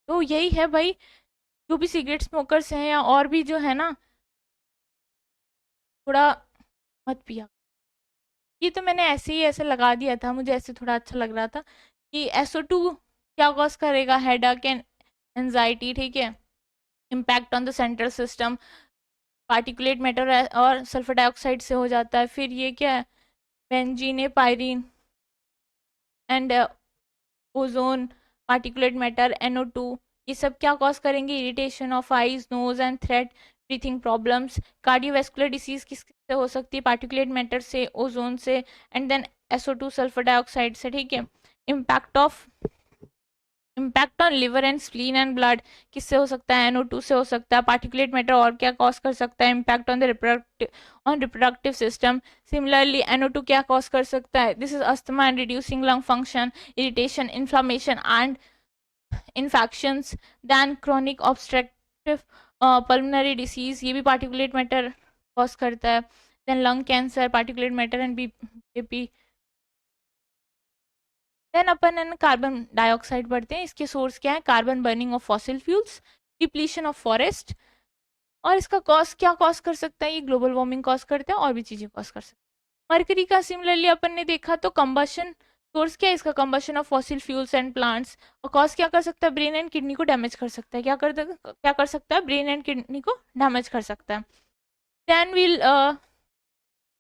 तो यही है भाई, जो भी सिगरेट स्मोकर्स हैं या और भी जो है ना, थोड़ा मत पिया। ये तो मैंने ऐसे ही ऐसे लगा दिया था, मुझे ऐसे थोड़ा अच्छा लग रहा था कि SO2 क्या कॉज करेगा, हेडेक एंड एंजाइटी, ठीक है, impact on the central system, particulate matter और सल्फर डाइऑक्साइड से हो जाता है। फिर ये क्या है, benzene, pyrene and ozone, particulate matter, NO2, ये सब क्या कॉज करेंगे, irritation of eyes, nose and throat, breathing problems, cardiovascular disease किससे हो सकती है, पार्टिकुलेट मैटर से, ओजोन से, and then SO2 sulphur dioxide से, ठीक है। Impact on liver and spleen and blood किससे हो सकता है, NO2 से हो सकता है। पार्टिकुलेट मैटर और क्या कॉज कर सकता है, impact on the reproductive system. Similarly NO2 क्या कॉज कर सकता है, this is asthma and reducing lung function, irritation, inflammation and infections, then chronic obstructive pulmonary disease, ये भी पार्टिकुलेट मैटर कॉज करता है। Then lung cancer, particulate matter and BP। Then अपन है कार्बन डाइऑक्साइड बढ़ते हैं, इसके सोर्स क्या है, carbon burning of fossil fuels, depletion of forest, और इसका कॉज क्या कॉज कर सकता है, ये ग्लोबल वार्मिंग कॉज करता है, और भी चीजें कॉज कर सकते हैं। मरकरी का सिमिलरली अपन ने देखा तो कंबशन, सोर्स क्या है इसका, combustion of fossil fuels and plants, और कॉज क्या कर सकता है, ब्रेन एंड किडनी को डैमेज कर सकता है, क्या कर सकता है, ब्रेन एंड किडनी को डैमेज कर सकता है। देन विल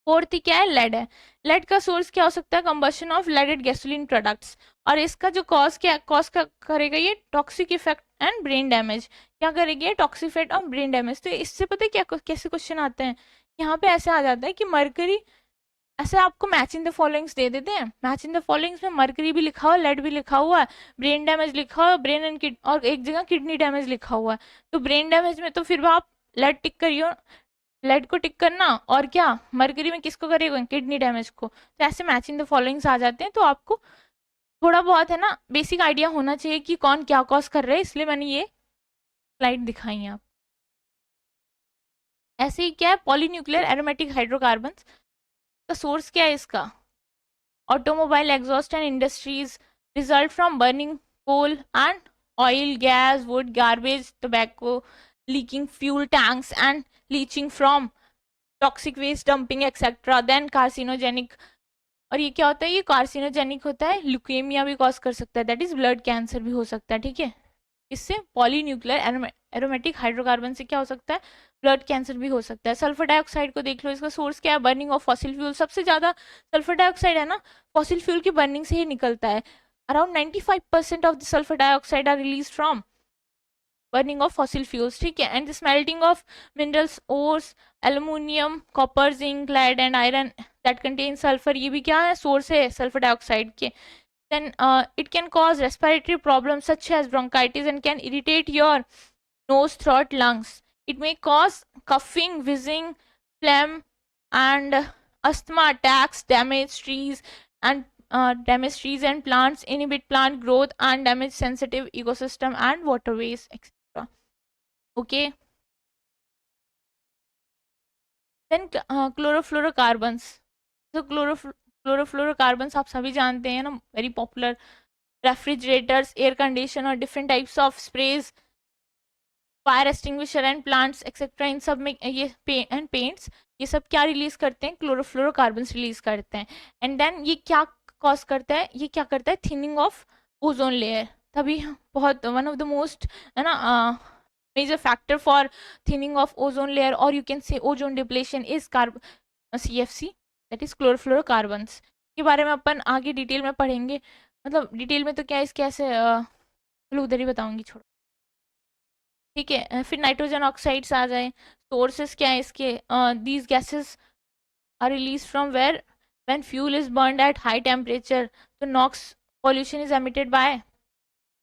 फोर्थ क्या है, लेड है। लेड का सोर्स क्या हो सकता है, combustion of leaded gasoline products, और इसका जो कॉज करेगा ये toxic effect and brain damage, क्या करेगी, टॉक्सिक इफेक्ट और ब्रेन डैमेज। तो इससे पता है क्या कैसे क्वेश्चन आते हैं, यहाँ पे ऐसे आ जाता है कि मरकरी, ऐसे आपको मैच इन द फॉलोइंग्स दे देते हैं, मैच इन द फॉलोइंग्स में मरकरी भी लिखा हुआ है, लेड भी लिखा हुआ है, ब्रेन डैमेज लिखा हुआ है, ब्रेन एंड किड, और एक जगह किडनी डैमेज लिखा हुआ है। तो ब्रेन डैमेज में तो फिर आप लेड टिक करियो, लेड को टिक करना, और क्या मरकरी में किसको करेगा, किडनी डैमेज को। तो ऐसे मैचिंग द फॉलोइंग्स आ जाते हैं, तो आपको थोड़ा बहुत है ना बेसिक आइडिया होना चाहिए कि कौन क्या कॉज कर रहा है, इसलिए मैंने ये स्लाइड दिखाई है आप। ऐसे ही क्या है, पॉलीन्यूक्लियर एरोमेटिक हाइड्रोकार्बन्स का सोर्स क्या है इसका, automobile exhaust and industries result from burning coal and oil, gas, wood, garbage, tobacco, leaking fuel tanks and leaching from toxic waste dumping etc. then carcinogenic, और ये क्या होता है, ये कार्सिनोजेनिक होता है, ल्यूकेमिया भी कॉज कर सकता है, दैट इज ब्लड कैंसर भी हो सकता है, ठीक है। इससे पॉलीन्यूक्लियर एरोमेटिक हाइड्रोकार्बन से क्या हो सकता है, ब्लड कैंसर भी हो सकता है। सल्फर डाइऑक्साइड को देख लो, इसका सोर्स क्या है, बर्निंग ऑफ फॉसिल फ्यूल, सबसे ज्यादा सल्फर डाइऑक्साइड है ना फॉसिल फ्यूल की बर्निंग से ही निकलता है। Around 95% of the sulphur dioxide are release from burning of fossil fuels, ठीक है। And the smelting of minerals ores, aluminium, copper, zinc, lead and iron that contain sulfur, ये भी क्या है, सोर्स है सल्फर डाइऑक्साइड के। then it can cause respiratory problems such as bronchitis and can irritate your nose, throat, lungs. It may cause coughing, wheezing, phlegm and asthma attacks, damage trees and plants, inhibit plant growth and damage sensitive ecosystem and waterways, etc. Okay. Then chlorofluorocarbons. So chlorofluorocarbons आप सभी जानते हैं ना, very popular, refrigerators, air condition और different types of sprays, fire extinguisher and plants etcetera, इन सब में ये एंड पेंट्स, ये सब क्या रिलीज करते हैं, क्लोरोफ्लोरोकार्बन्स रिलीज करते हैं। एंड देन ये क्या कॉज करता है, ये क्या करता है, थिनिंग ऑफ ओजोन लेयर, तभी बहुत वन ऑफ द मोस्ट है ना major factor for thinning of ozone layer, और you can say ozone depletion is CFC, that is chlorofluorocarbons. के बारे में अपन आगे डिटेल में पढ़ेंगे, मतलब डिटेल में तो क्या इसके ऐसे चलो उधर ही बताऊंगी, छोड़ो, ठीक है। फिर नाइट्रोजन ऑक्साइड्स आ जाए, सोर्सेस क्या है इसके, these gases are release from where when fuel is burned at high temperature, तो NOx pollution is emitted by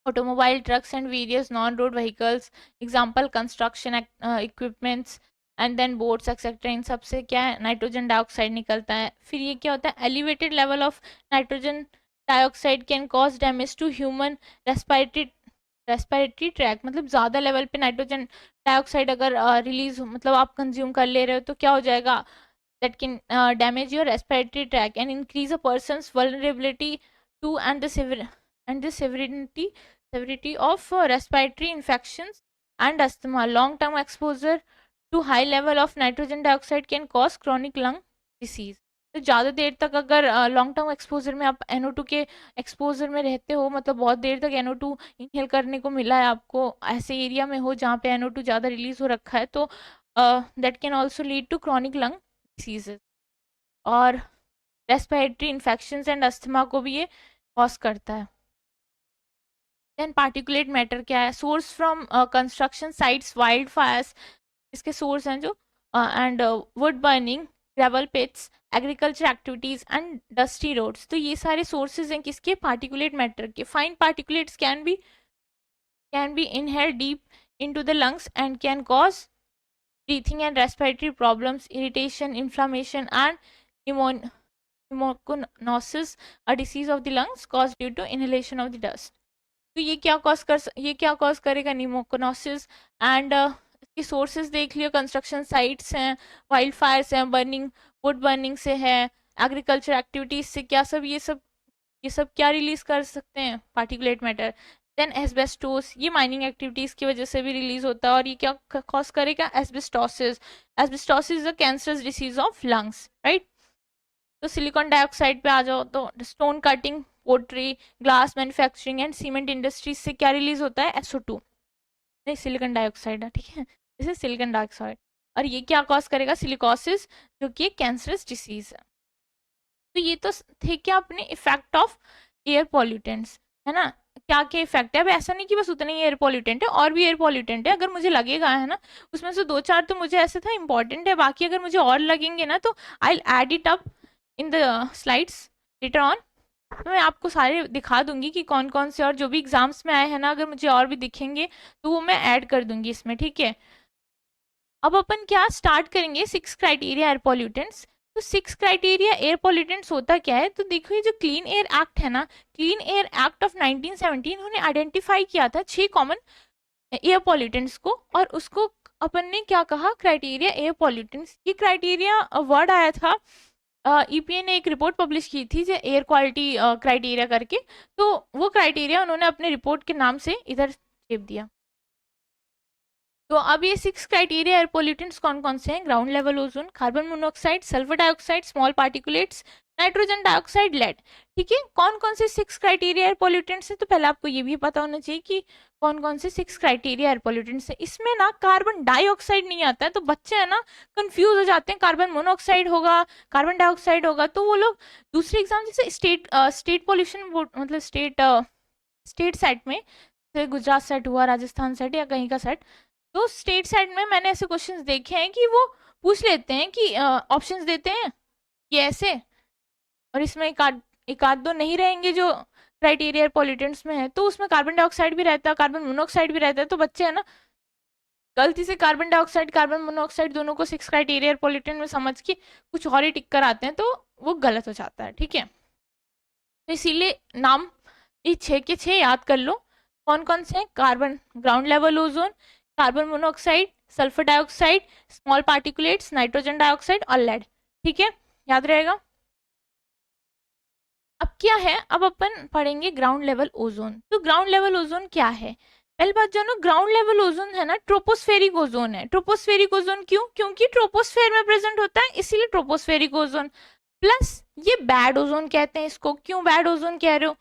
automobile, trucks and various non-road vehicles, example construction equipments and then boats etcetera, इन सब से क्या है, nitrogen dioxide निकलता है। फिर ये क्या होता है, elevated level of nitrogen dioxide can cause damage to human respiratory tract, मतलब ज़्यादा लेवल पे नाइट्रोजन डाइऑक्साइड अगर रिलीज मतलब आप कंज्यूम कर ले रहे हो तो क्या हो जाएगा, that can damage your respiratory tract and increase a person's vulnerability to and the severity of respiratory infections and asthma. Long term exposure to high level of nitrogen dioxide can cause chronic lung disease. तो ज़्यादा देर तक अगर long term exposure में आप NO2 के exposure में रहते हो, मतलब बहुत देर तक NO2 इनहेल करने को मिला है आपको, ऐसे एरिया में हो जहाँ पे NO2 ज़्यादा रिलीज हो रखा है, तो that can also lead to chronic lung diseases और रेस्पिरेटरी इन्फेक्शंस एंड अस्थमा को भी ये कॉज करता है। देन पार्टिकुलेट मैटर क्या है, source from construction sites, wild fires इसके सोर्स हैं जो, and wood burning, gravel pits, agriculture activities and dusty roads, तो ये सारे सोर्सेज हैं किसके, पार्टिकुलेट मैटर के। Fine particulates can be inhaled deep into the lungs and can cause breathing and respiratory problems, irritation, inflammation and pneumoconiosis, a disease of the lungs caused due to inhalation of the dust. तो ये क्या cause करेगा, निमोकोनोसिस। And इसके sources देख लियो, construction sites हैं, wild Fyers हैं, burning, would burning से है, एग्रीकल्चर एक्टिविटीज से क्या सब ये सब क्या रिलीज कर सकते हैं, पार्टिकुलेट मैटर। देन एस्बेस्टोस, ये माइनिंग एक्टिविटीज की वजह से भी रिलीज होता है, और ये क्या कॉज करेगा, asbestosis. Asbestosis is a cancerous disease of lungs, right. तो सिलिकॉन डाइऑक्साइड पे आ जाओ, तो stone cutting, pottery, glass manufacturing and cement industries से क्या रिलीज होता है, SO2, नहीं सिलिकॉन डाइऑक्साइड है, ठीक है, दिस इज सिलिकॉन डाइऑक्साइड, और ये क्या कॉज करेगा, सिलिकोसिस, जो कि एक कैंसरस डिसीज है। तो ये तो थे क्या अपने इफेक्ट ऑफ एयर पॉल्यूटेंट्स, है ना, क्या क्या इफेक्ट है। अब ऐसा नहीं कि बस उतना ही एयर पॉल्यूटेंट है, और भी एयर पॉल्यूटेंट है, अगर मुझे लगेगा है ना, उसमें से 2-4 तो मुझे ऐसे था इंपॉर्टेंट है, बाकी अगर मुझे और लगेंगे ना तो I add it up in the slides later on. तो मैं आपको सारे दिखा दूंगी कि कौन कौन से, और जो भी एग्जाम्स में आए हैं ना, अगर मुझे और भी दिखेंगे तो वो मैं ऐड कर दूंगी इसमें, ठीक है। अब अपन क्या स्टार्ट करेंगे, 6 क्राइटेरिया एयर पॉल्यूटेंट्स। तो 6 क्राइटेरिया एयर पॉल्यूटेंट्स होता क्या है, तो देखो ये जो क्लीन एयर एक्ट है ना, क्लीन एयर एक्ट ऑफ 1970, उन्होंने आइडेंटिफाई किया था 6 कॉमन एयर पॉल्यूटेंट्स को, और उसको अपन ने क्या कहा, क्राइटेरिया एयर पॉल्यूटेंट्स, ये क्राइटेरिया वर्ड आया था, ईपीए ने एक रिपोर्ट पब्लिश की थी जो एयर क्वालिटी क्राइटेरिया करके, तो वो क्राइटेरिया उन्होंने अपने रिपोर्ट के नाम से इधर छेप दिया। तो अब ये 6 क्राइटेरिया एयर पोल्यूटेंट्स कौन कौन से हैं, ground level ozone, carbon monoxide, sulphur dioxide, small particulates, nitrogen dioxide, lead. ठीक है, कौन कौन से 6 क्राइटेरिया एयर पोल्यूटेंट्स हैं, तो पहले आपको ये भी पता होना चाहिए कि कौन कौन से 6 क्राइटेरिया एयर पोल्यूटेंट्स हैं। इसमें ना कार्बन डाइऑक्साइड नहीं आता है, तो बच्चे है ना कंफ्यूज हो जाते हैं, कार्बन मोनोऑक्साइड होगा, कार्बन डाइऑक्साइड होगा, तो वो लोग दूसरे एग्जाम जैसे स्टेट पोल्यूशन बोर्ड, मतलब स्टेट सेट में, जैसे गुजरात सेट हुआ, राजस्थान सेट या कहीं का सेट, तो स्टेट साइड में मैंने ऐसे क्वेश्चंस देखे हैं कि वो पूछ लेते हैं कि ऑप्शंस देते हैं कि ऐसे, और इसमें एक आध दो नहीं रहेंगे जो क्राइटेरिया पॉल्यूटेंट्स में है, तो उसमें कार्बन डाइऑक्साइड भी रहता है, कार्बन मोनोऑक्साइड भी रहता है, तो बच्चे है ना गलती से कार्बन डाइऑक्साइड कार्बन मोनोऑक्साइड दोनों को 6 क्राइटेरिया पॉल्यूटेंट में समझ के कुछ और ही टिक कर आते हैं, तो वो गलत हो जाता है। ठीक है, तो इसीलिए नाम ये 6 के 6 याद कर लो, कौन कौन से हैं, carbon ground level ozone, carbon monoxide, sulphur dioxide, small particulates, nitrogen dioxide और लेड। ठीक है, याद रहेगा। अब क्या है, अब अपन पढ़ेंगे ग्राउंड लेवल ओजोन। तो ग्राउंड लेवल ओजोन क्या है, पहली बात जानो, ग्राउंड लेवल ओजोन है ना ट्रोपोस्फेरिक ओजोन है। ट्रोपोस्फेरिक ओजोन क्यों, क्योंकि ट्रोपोस्फेयर में प्रेजेंट होता है, इसीलिए ट्रोपोस्फेरिक ओजोन। प्लस ये बैड ओजोन कहते हैं इसको, क्यों बैड ओजोन कह रहे हो,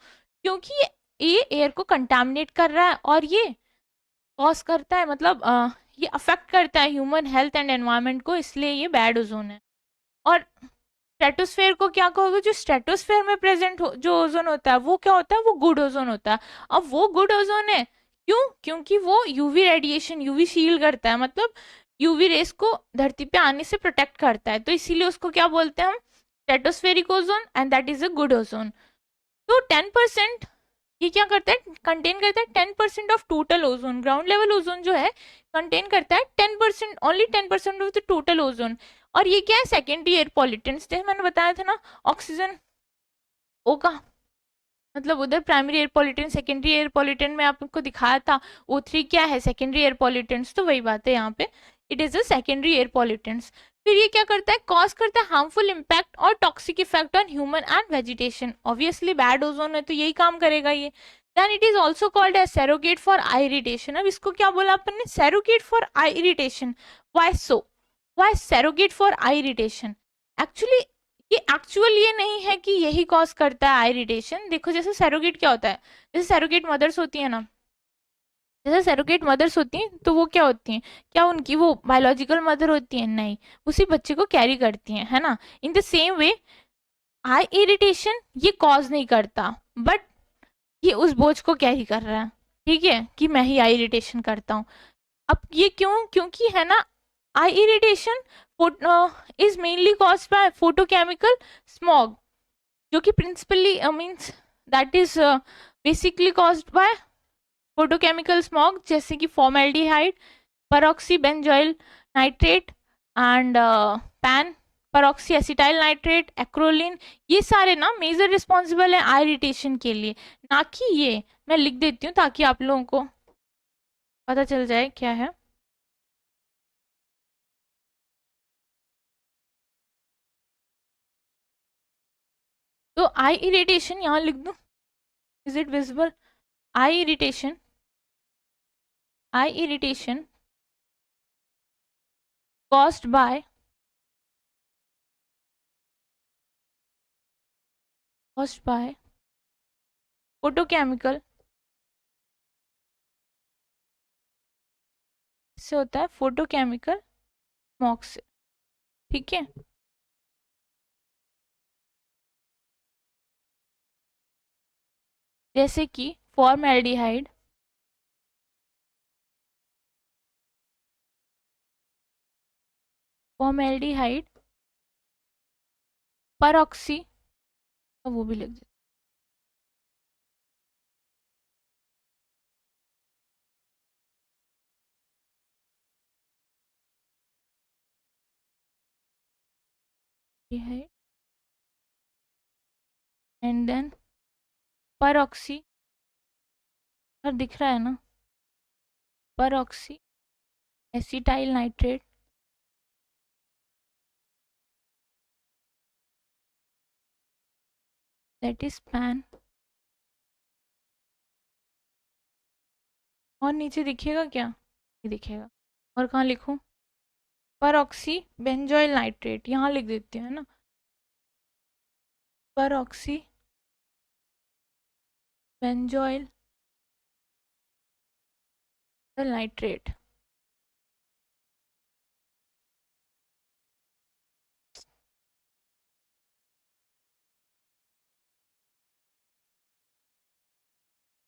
क्योंकि ये एयर को कंटामिनेट कर रहा है और ये कॉज करता है, मतलब ये अफेक्ट करता है ह्यूमन हेल्थ एंड एनवायरनमेंट को, इसलिए ये बैड ओजोन है। और स्ट्रेटोस्फेयर को क्या कहोगे, जो स्ट्रेटोस्फेयर में प्रेजेंट जो ओजोन होता है वो क्या होता है, वो गुड ओजोन होता है। अब वो गुड ओजोन है क्यों, क्योंकि वो यूवी रेडिएशन यूवी शील्ड करता है, मतलब यूवी रेस को धरती पे आने से प्रोटेक्ट करता है, तो इसीलिए उसको क्या बोलते हैं हम, stratospheric ozone, and that is a good ozone. तो 10% ये क्या करता है, कंटेन करता है 10% of total ozone. Ground level ozone जो है कंटेन करता है 10%, only 10% of the total ozone. और ये क्या है, सेकेंडरी एयर पॉल्यूटेंट्स थे, मैंने बताया था ना, ऑक्सीजन ओ का मतलब उधर primary air pollutant, secondary air pollutant में आपको दिखाया था, O3 क्या है, सेकेंडरी एयर पॉल्यूटेंट्स, तो वही बात है यहाँ पे, it is a secondary air pollutants. फिर ये क्या करता है, कॉज करता है हार्मफुल इम्पैक्ट और toxic effect on human and vegetation. Obviously bad ozone है तो यही काम करेगा ये। Then it is also called as surrogate for eye irritation. अब इसको क्या बोला अपन ने, surrogate for eye irritation. Why so, why surrogate for eye irritation, actually ये नहीं है कि यही कॉज करता है आई इरिटेशन। देखो जैसे सैरोगेट क्या होता है, जैसे सैरोगेट मदर्स होती है ना, जैसे सैरोगेट मदर्स होती हैं तो वो क्या होती हैं, क्या उनकी वो बायोलॉजिकल मदर होती है, नहीं, उसी बच्चे को कैरी करती हैं, है ना। In the same way I irritation ये कॉज नहीं करता, बट ये उस बोझ को कैरी कर रहा है, ठीक है, कि मैं ही आई इरिटेशन करता हूँ। अब ये क्यों, क्योंकि है ना eye irritation is mainly caused by photochemical smog, जो कि principally means that is basically caused by photochemical smog, जैसे कि formaldehyde, peroxy benzoyl nitrate and PAN peroxy acetyl nitrate, acrolein, ये सारे ना मेजर रिस्पॉन्सिबल है आई इरिटेशन के लिए, ना कि ये। मैं लिख देती हूँ ताकि आप लोगों को पता चल जाए क्या है। तो आई इरिटेशन यहाँ लिख दूँ, is it visible, I irritation, I irritation caused by photochemical, इससे होता है फोटोकेमिकल स्मॉग से, ठीक है। जैसे कि फॉर्मेल्डिहाइड, फॉर्मेल्डिहाइड, परऑक्सी, वो भी लिख दे, है, एंड देन परऑक्सी, और दिख रहा है ना, परऑक्सी acetyl nitrate, that is pan. और नीचे दिखेगा क्या? ये दिखेगा। और कहाँ लिखूं? पर ऑक्सी बेंजोइल नाइट्रेट, यहाँ लिख देती हूँ, है ना। पर oxy benzoyl nitrate.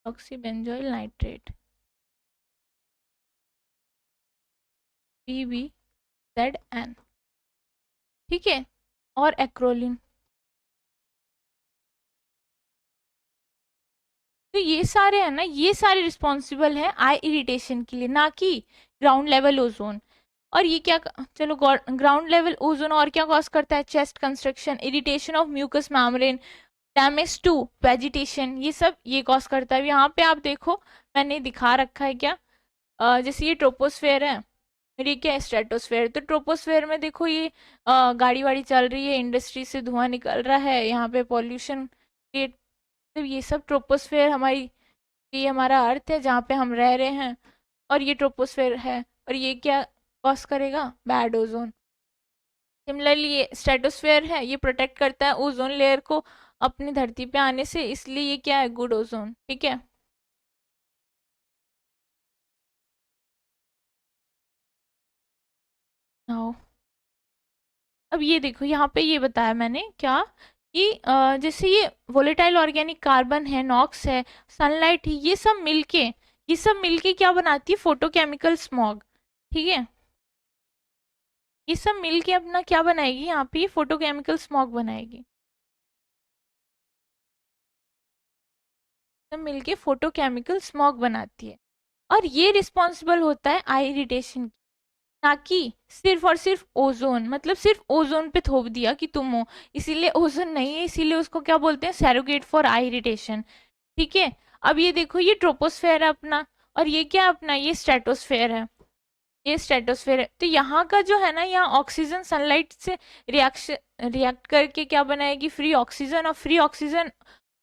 Oxy benzoyl nitrate, PbZN, ठीक है। और एक्रोलिन। तो ये सारे है ना, ये सारे रिस्पॉन्सिबल हैं आई इरिटेशन के लिए, ना कि ग्राउंड लेवल ओजोन। और ये क्या, चलो ग्राउंड लेवल ओजोन और क्या कॉज करता है? Chest construction, irritation of mucus membrane, damage to vegetation, ये सब ये कॉज करता है। यहाँ पे आप देखो, मैंने दिखा रखा है क्या, जैसे ये ट्रोपोस्फेयर है और ये क्या है? स्ट्रेटोस्फेयर। तो ट्रोपोस्फेयर में देखो ये गाड़ी वाड़ी चल रही है, इंडस्ट्री से धुआं निकल रहा है, यहाँ पे पॉल्यूशन क्रिएट, तो ये सब ट्रोपोस्फेयर हमारी, ये हमारा अर्थ है जहाँ पे हम रह रहे हैं, और ये ट्रोपोस्फेयर है। और ये क्या कॉज करेगा? Bad ozone. सिमिलरली ये स्ट्रेटोस्फेयर है, ये प्रोटेक्ट करता है ओजोन लेयर को अपनी धरती पे आने से, इसलिए ये क्या है? गुड ओजोन, ठीक है। नाउ अब ये देखो, यहाँ पे ये बताया मैंने क्या, कि जैसे ये वोलेटाइल ऑर्गेनिक कार्बन है, नॉक्स है, सनलाइट है, ये सब मिलके क्या बनाती है? फोटोकेमिकल स्मॉग, ठीक है। ये सब मिलके अपना क्या बनाएगी? यहाँ पे फोटोकेमिकल स्मॉग बनाएगी, सब मिलके फोटोकेमिकल स्मॉग बनाती है। और ये रिस्पॉन्सिबल होता है आई इरिटेशन, ना कि सिर्फ और सिर्फ ओजोन, मतलब सिर्फ ओजोन पे थोप दिया कि तुम हो, इसीलिए ओजोन नहीं है, इसीलिए उसको क्या बोलते हैं? सैरोगेट फॉर आई इरिटेशन, ठीक है। अब ये देखो, ये ट्रोपोस्फेयर है अपना, और ये क्या है अपना? ये स्ट्रेटोस्फेयर है, ये स्ट्रेटोस्फेयर है। तो यहाँ का जो है ना, यहाँ ऑक्सीजन सनलाइट से रिएक्शन रिएक्ट करके क्या बनाएगी? फ्री ऑक्सीजन, और फ्री ऑक्सीजन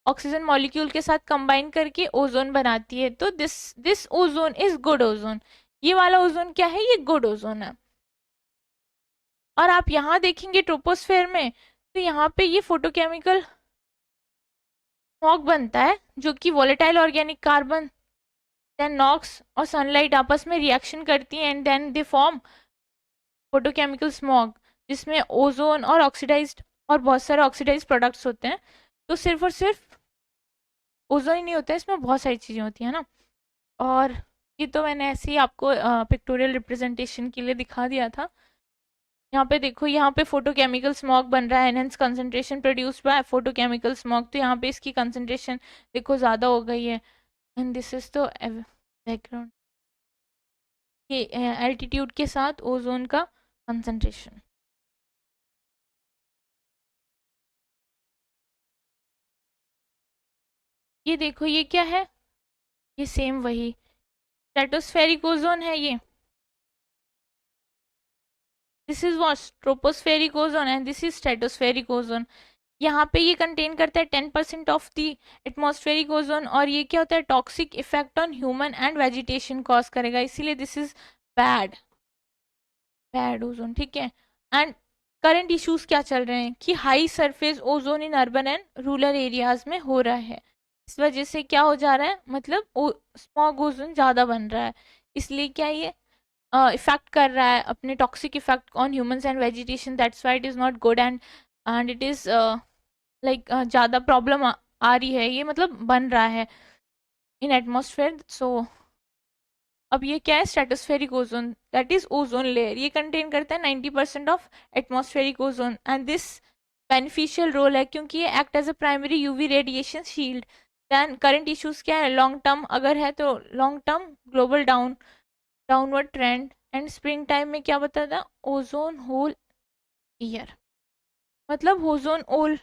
ऑक्सीजन मॉलिक्यूल के साथ कंबाइन करके ओजोन बनाती है। तो this this ozone is good ozone. ये वाला ओजोन क्या है? ये गुड ओजोन है। और आप यहाँ देखेंगे ट्रोपोस्फेयर में, तो यहाँ पे ये फोटोकेमिकल स्मॉग बनता है, जो कि volatile organic carbon, then NOx और सनलाइट आपस में रिएक्शन करती हैं, and then they form photochemical smog, जिसमें ओजोन और ऑक्सीडाइज्ड और बहुत सारे ऑक्सीडाइज्ड प्रोडक्ट्स होते हैं। तो सिर्फ और सिर्फ ओजोन ही नहीं होता है, इसमें बहुत सारी चीज़ें होती हैं ना। और ये तो मैंने ऐसे ही आपको पिक्टोरियल रिप्रेजेंटेशन के लिए दिखा दिया था। यहाँ पे देखो, यहाँ पे फोटोकेमिकल स्मॉग बन रहा है, enhance concentration produced by photochemical smog. तो यहाँ पे इसकी कंसंट्रेशन देखो ज़्यादा हो गई है, एंड दिस इज तो बैकग्राउंड, ये एल्टीट्यूड के साथ ओजोन का कंसंट्रेशन। ये देखो, ये क्या है? ये सेम वही स्ट्रेटोस्फेरिक ओजोन है ये, this is what tropospheric ozone, and this is stratospheric ozone. यहाँ पे ये कंटेन करता है 10% ऑफ द एटमॉस्फेरिक ओजोन, और ये क्या होता है? Toxic effect on human and vegetation cause करेगा, इसीलिए this is bad, bad ozone, ठीक है। एंड करंट इश्यूज क्या चल रहे हैं, कि high surface ozone in urban and rural areas में हो रहा है। इस वजह से क्या हो जा रहा है? मतलब स्मॉग ओजोन ज़्यादा बन रहा है, इसलिए क्या ये इफेक्ट कर रहा है, अपने toxic effect on humans and vegetation, that's why it is not good, and it is like ज़्यादा प्रॉब्लम आ रही है, ये मतलब बन रहा है इन एटमॉस्फेयर। सो अब ये क्या है? Stratospheric ozone, that is ozone layer, ये कंटेन करता है 90% of atmospheric ozone, and this beneficial role है क्योंकि ये act as a primary UV radiation shield. Then current issues क्या है? लॉन्ग टर्म अगर है तो long term global downward trend, and spring time में क्या बताता? ओजोन होल ईयर, मतलब ओजोन होल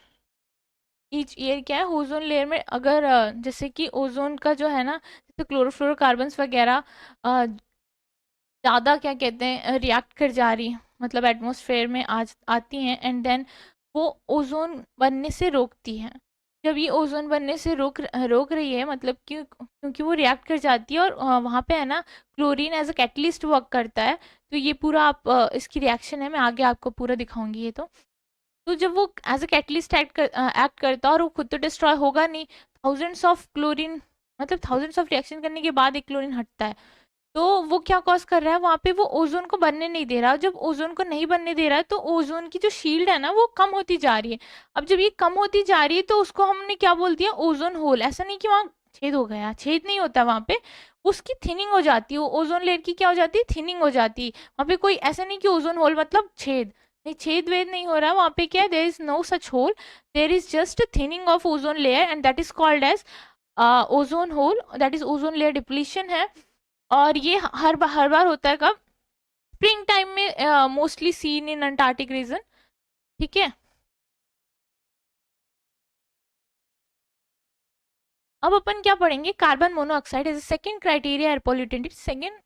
ईच ईयर क्या है? ओजोन लेयर में अगर जैसे कि ओजोन का जो है ना, जैसे क्लोरोफ्लोरोकार्बन्स वगैरह ज़्यादा क्या कहते हैं रिएक्ट कर जा रही है, मतलब एटमॉस्फेयर में आज आती हैं, एंड देन वो ओजोन बनने से रोकती हैं। जब ये ओजोन बनने से रोक रही है, मतलब क्योंकि वो रिएक्ट कर जाती है, और वहाँ पे है ना chlorine as a catalyst work करता है। तो ये पूरा आप इसकी रिएक्शन है, मैं आगे आपको पूरा दिखाऊंगी ये तो जब वो एज अ कैटलिस्ट एक्ट करता है, और वो खुद तो डिस्ट्रॉय होगा नहीं, थाउजेंड्स ऑफ क्लोरीन, मतलब थाउजेंड्स ऑफ रिएक्शन करने के बाद एक क्लोरीन हटता है। तो वो क्या कॉज कर रहा है वहाँ पे, वो ओजोन को बनने नहीं दे रहा। जब ओजोन को नहीं बनने दे रहा है तो ओजोन की जो शील्ड है ना वो कम होती जा रही है। अब जब ये कम होती जा रही है तो उसको हमने क्या बोल दिया, ओजोन होल। ऐसा नहीं कि वहाँ छेद हो गया, छेद नहीं होता वहाँ पे, उसकी थिनिंग हो जाती है। ओजोन लेयर की क्या हो जाती है, थिनिंग हो जाती है। वहाँ पे कोई ऐसा नहीं कि ओजोन होल मतलब छेद, नहीं, छेद वेद नहीं हो रहा वहाँ पे। क्या है, there is no such hole, there is just thinning of ozone layer, and that is called as ozone hole, that is ozone layer depletion है। और ये हर बार होता है कब, स्प्रिंग टाइम में, mostly seen in Antarctic region. ठीक है, अब अपन क्या पढ़ेंगे, carbon monoxide as second criteria air pollutant, second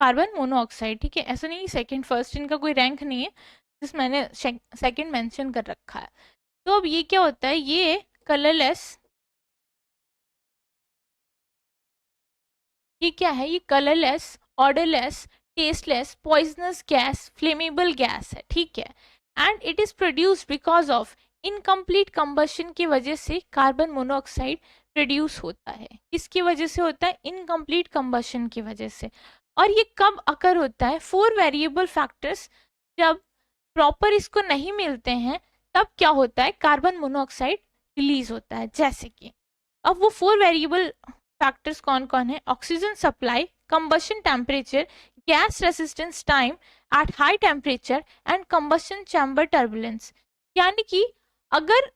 carbon monoxide. ठीक है, ऐसा नहीं सेकंड फर्स्ट, इनका कोई रैंक नहीं है, जिस मैंने सेकंड मेंशन कर रखा है। तो अब ये क्या होता है, ये कलरलेस, ये क्या है, ये colourless, odourless, tasteless, poisonous gas, flammable gas है। ठीक है, and it is produced because of incomplete combustion की वजह से कार्बन मोनोऑक्साइड प्रोड्यूस होता है। किसकी वजह से होता है, इनकम्प्लीट कंबशन की वजह से। और ये कब अकर होता है, फोर वेरिएबल फैक्टर्स जब प्रॉपर इसको नहीं मिलते हैं, तब क्या होता है, कार्बन मोनोऑक्साइड रिलीज होता है। जैसे कि अब वो फोर वेरिएबल फैक्टर्स कौन कौन है, oxygen supply, combustion temperature, gas resistance time eight high temperature, and combustion chamber turbulence. यानी कि अगर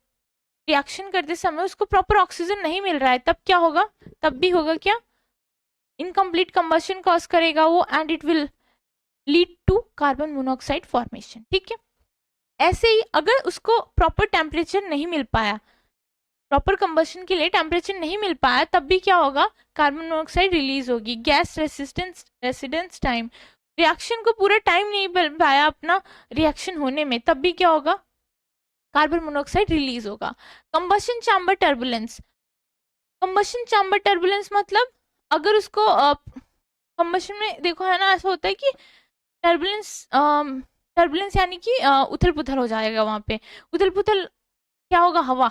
रिएक्शन करते समय उसको प्रॉपर ऑक्सीजन नहीं मिल रहा है, तब क्या होगा, तब भी होगा क्या, इनकम्प्लीट कंबशन कॉज करेगा वो, and it will lead to carbon monoxide formation. ठीक है, ऐसे ही अगर उसको प्रॉपर टेम्परेचर नहीं मिल पाया, प्रॉपर कंबशन के लिए टेम्परेचर नहीं मिल पाया, तब भी क्या होगा, कार्बन मोनोऑक्साइड रिलीज होगी। गैस रेसिडेंस टाइम, रिएक्शन को पूरा टाइम नहीं मिल पाया अपना रिएक्शन होने में, तब भी क्या होगा, कार्बन मोनोऑक्साइड रिलीज होगा। Combustion chamber turbulence, combustion chamber turbulence मतलब अगर उसको कंबशन में देखो है ना, ऐसा होता है कि टर्बुलेंस, टर्बुलेंस यानी कि उथल पुथल हो जाएगा वहां पे। उथल पुथल क्या होगा, हवा,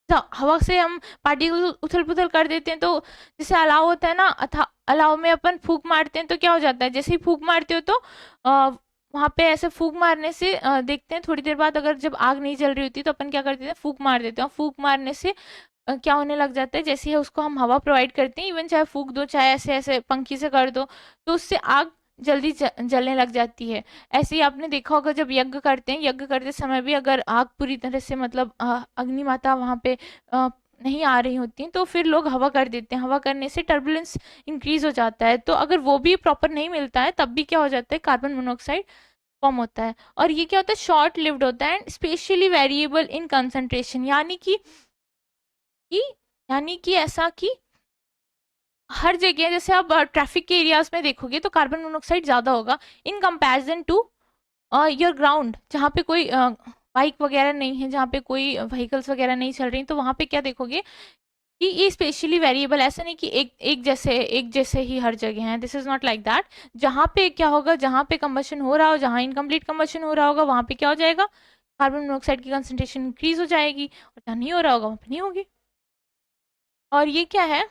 हवा से हम पार्टिकल उथल पुथल कर देते हैं। तो जैसे अलाव होता है ना, अलाव में अपन फूक मारते हैं तो क्या हो जाता है, जैसे ही फूक मारते हो तो वहां पे ऐसे फूक मारने से देखते हैं थोड़ी देर बाद, अगर जब आग नहीं जल रही होती तो अपन क्या करते हैं, फूक मार देते हैं। फूक मारने से क्या होने लग जाता है, जैसे ही उसको हम हवा प्रोवाइड करते हैं, इवन चाहे फूक दो चाहे ऐसे ऐसे पंखी से कर दो, तो उससे आग जल्दी जलने लग जाती है। ऐसे ही आपने देखा होगा जब यज्ञ करते हैं, यज्ञ करते समय भी अगर आग पूरी तरह से मतलब अग्नि माता वहां पे नहीं आ रही होती तो फिर लोग हवा कर देते हैं। हवा करने से टर्बुलेंस इंक्रीज हो जाता है। तो अगर वो भी प्रॉपर नहीं मिलता है तब भी क्या हो जाता है, कार्बन मोनोऑक्साइड फॉर्म होता है। और ये क्या होता है, शॉर्ट लिव्ड होता है and specially variable in concentration, कि यानी कि ऐसा कि हर जगह, जैसे आप ट्रैफिक के एरियाज में देखोगे तो कार्बन मोनोऑक्साइड ज्यादा होगा in comparison to your ground, जहाँ पे कोई बाइक वगैरह नहीं है, जहाँ पे कोई व्हीकल्स वगैरह नहीं चल रही, तो वहाँ पे क्या देखोगे कि ये स्पेशली वेरिएबल, ऐसा नहीं कि एक जैसे ही हर जगह है। This is not like that. जहाँ पे क्या होगा, जहाँ पे कंबशन हो रहा हो, जहाँ इनकम्प्लीट कंबशन हो रहा होगा, वहाँ पे क्या हो जाएगा, कार्बन मोनोऑक्साइड की कंसंट्रेशन इंक्रीज हो जाएगी, और जहाँ नहीं हो रहा होगा वहाँ पे नहीं होगी। और ये क्या है,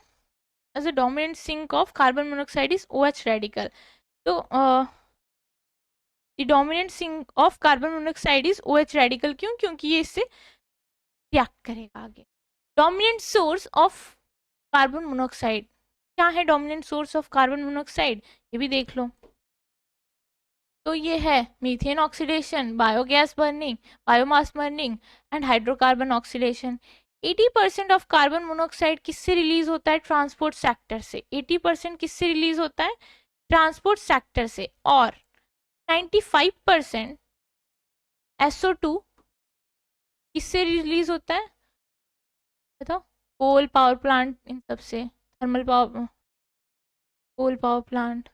as a dominant sink of carbon monoxide is OH radical. तो the dominant sink of carbon monoxide is OH radical, क्यों, क्योंकि ये इससे रिएक्ट करेगा आगे। Dominant source of carbon monoxide, क्या है dominant source of carbon monoxide, ये भी देख लो। तो ये है methane oxidation, biogas burning, biomass burning, and hydrocarbon oxidation. 80% of carbon monoxide किससे रिलीज होता है, ट्रांसपोर्ट सेक्टर से। 80% किससे रिलीज होता है, ट्रांसपोर्ट सेक्टर से। और 95% SO2 किससे रिलीज होता है, बताओ, कोल पावर प्लांट, इन सब से, thermal power, coal power plant,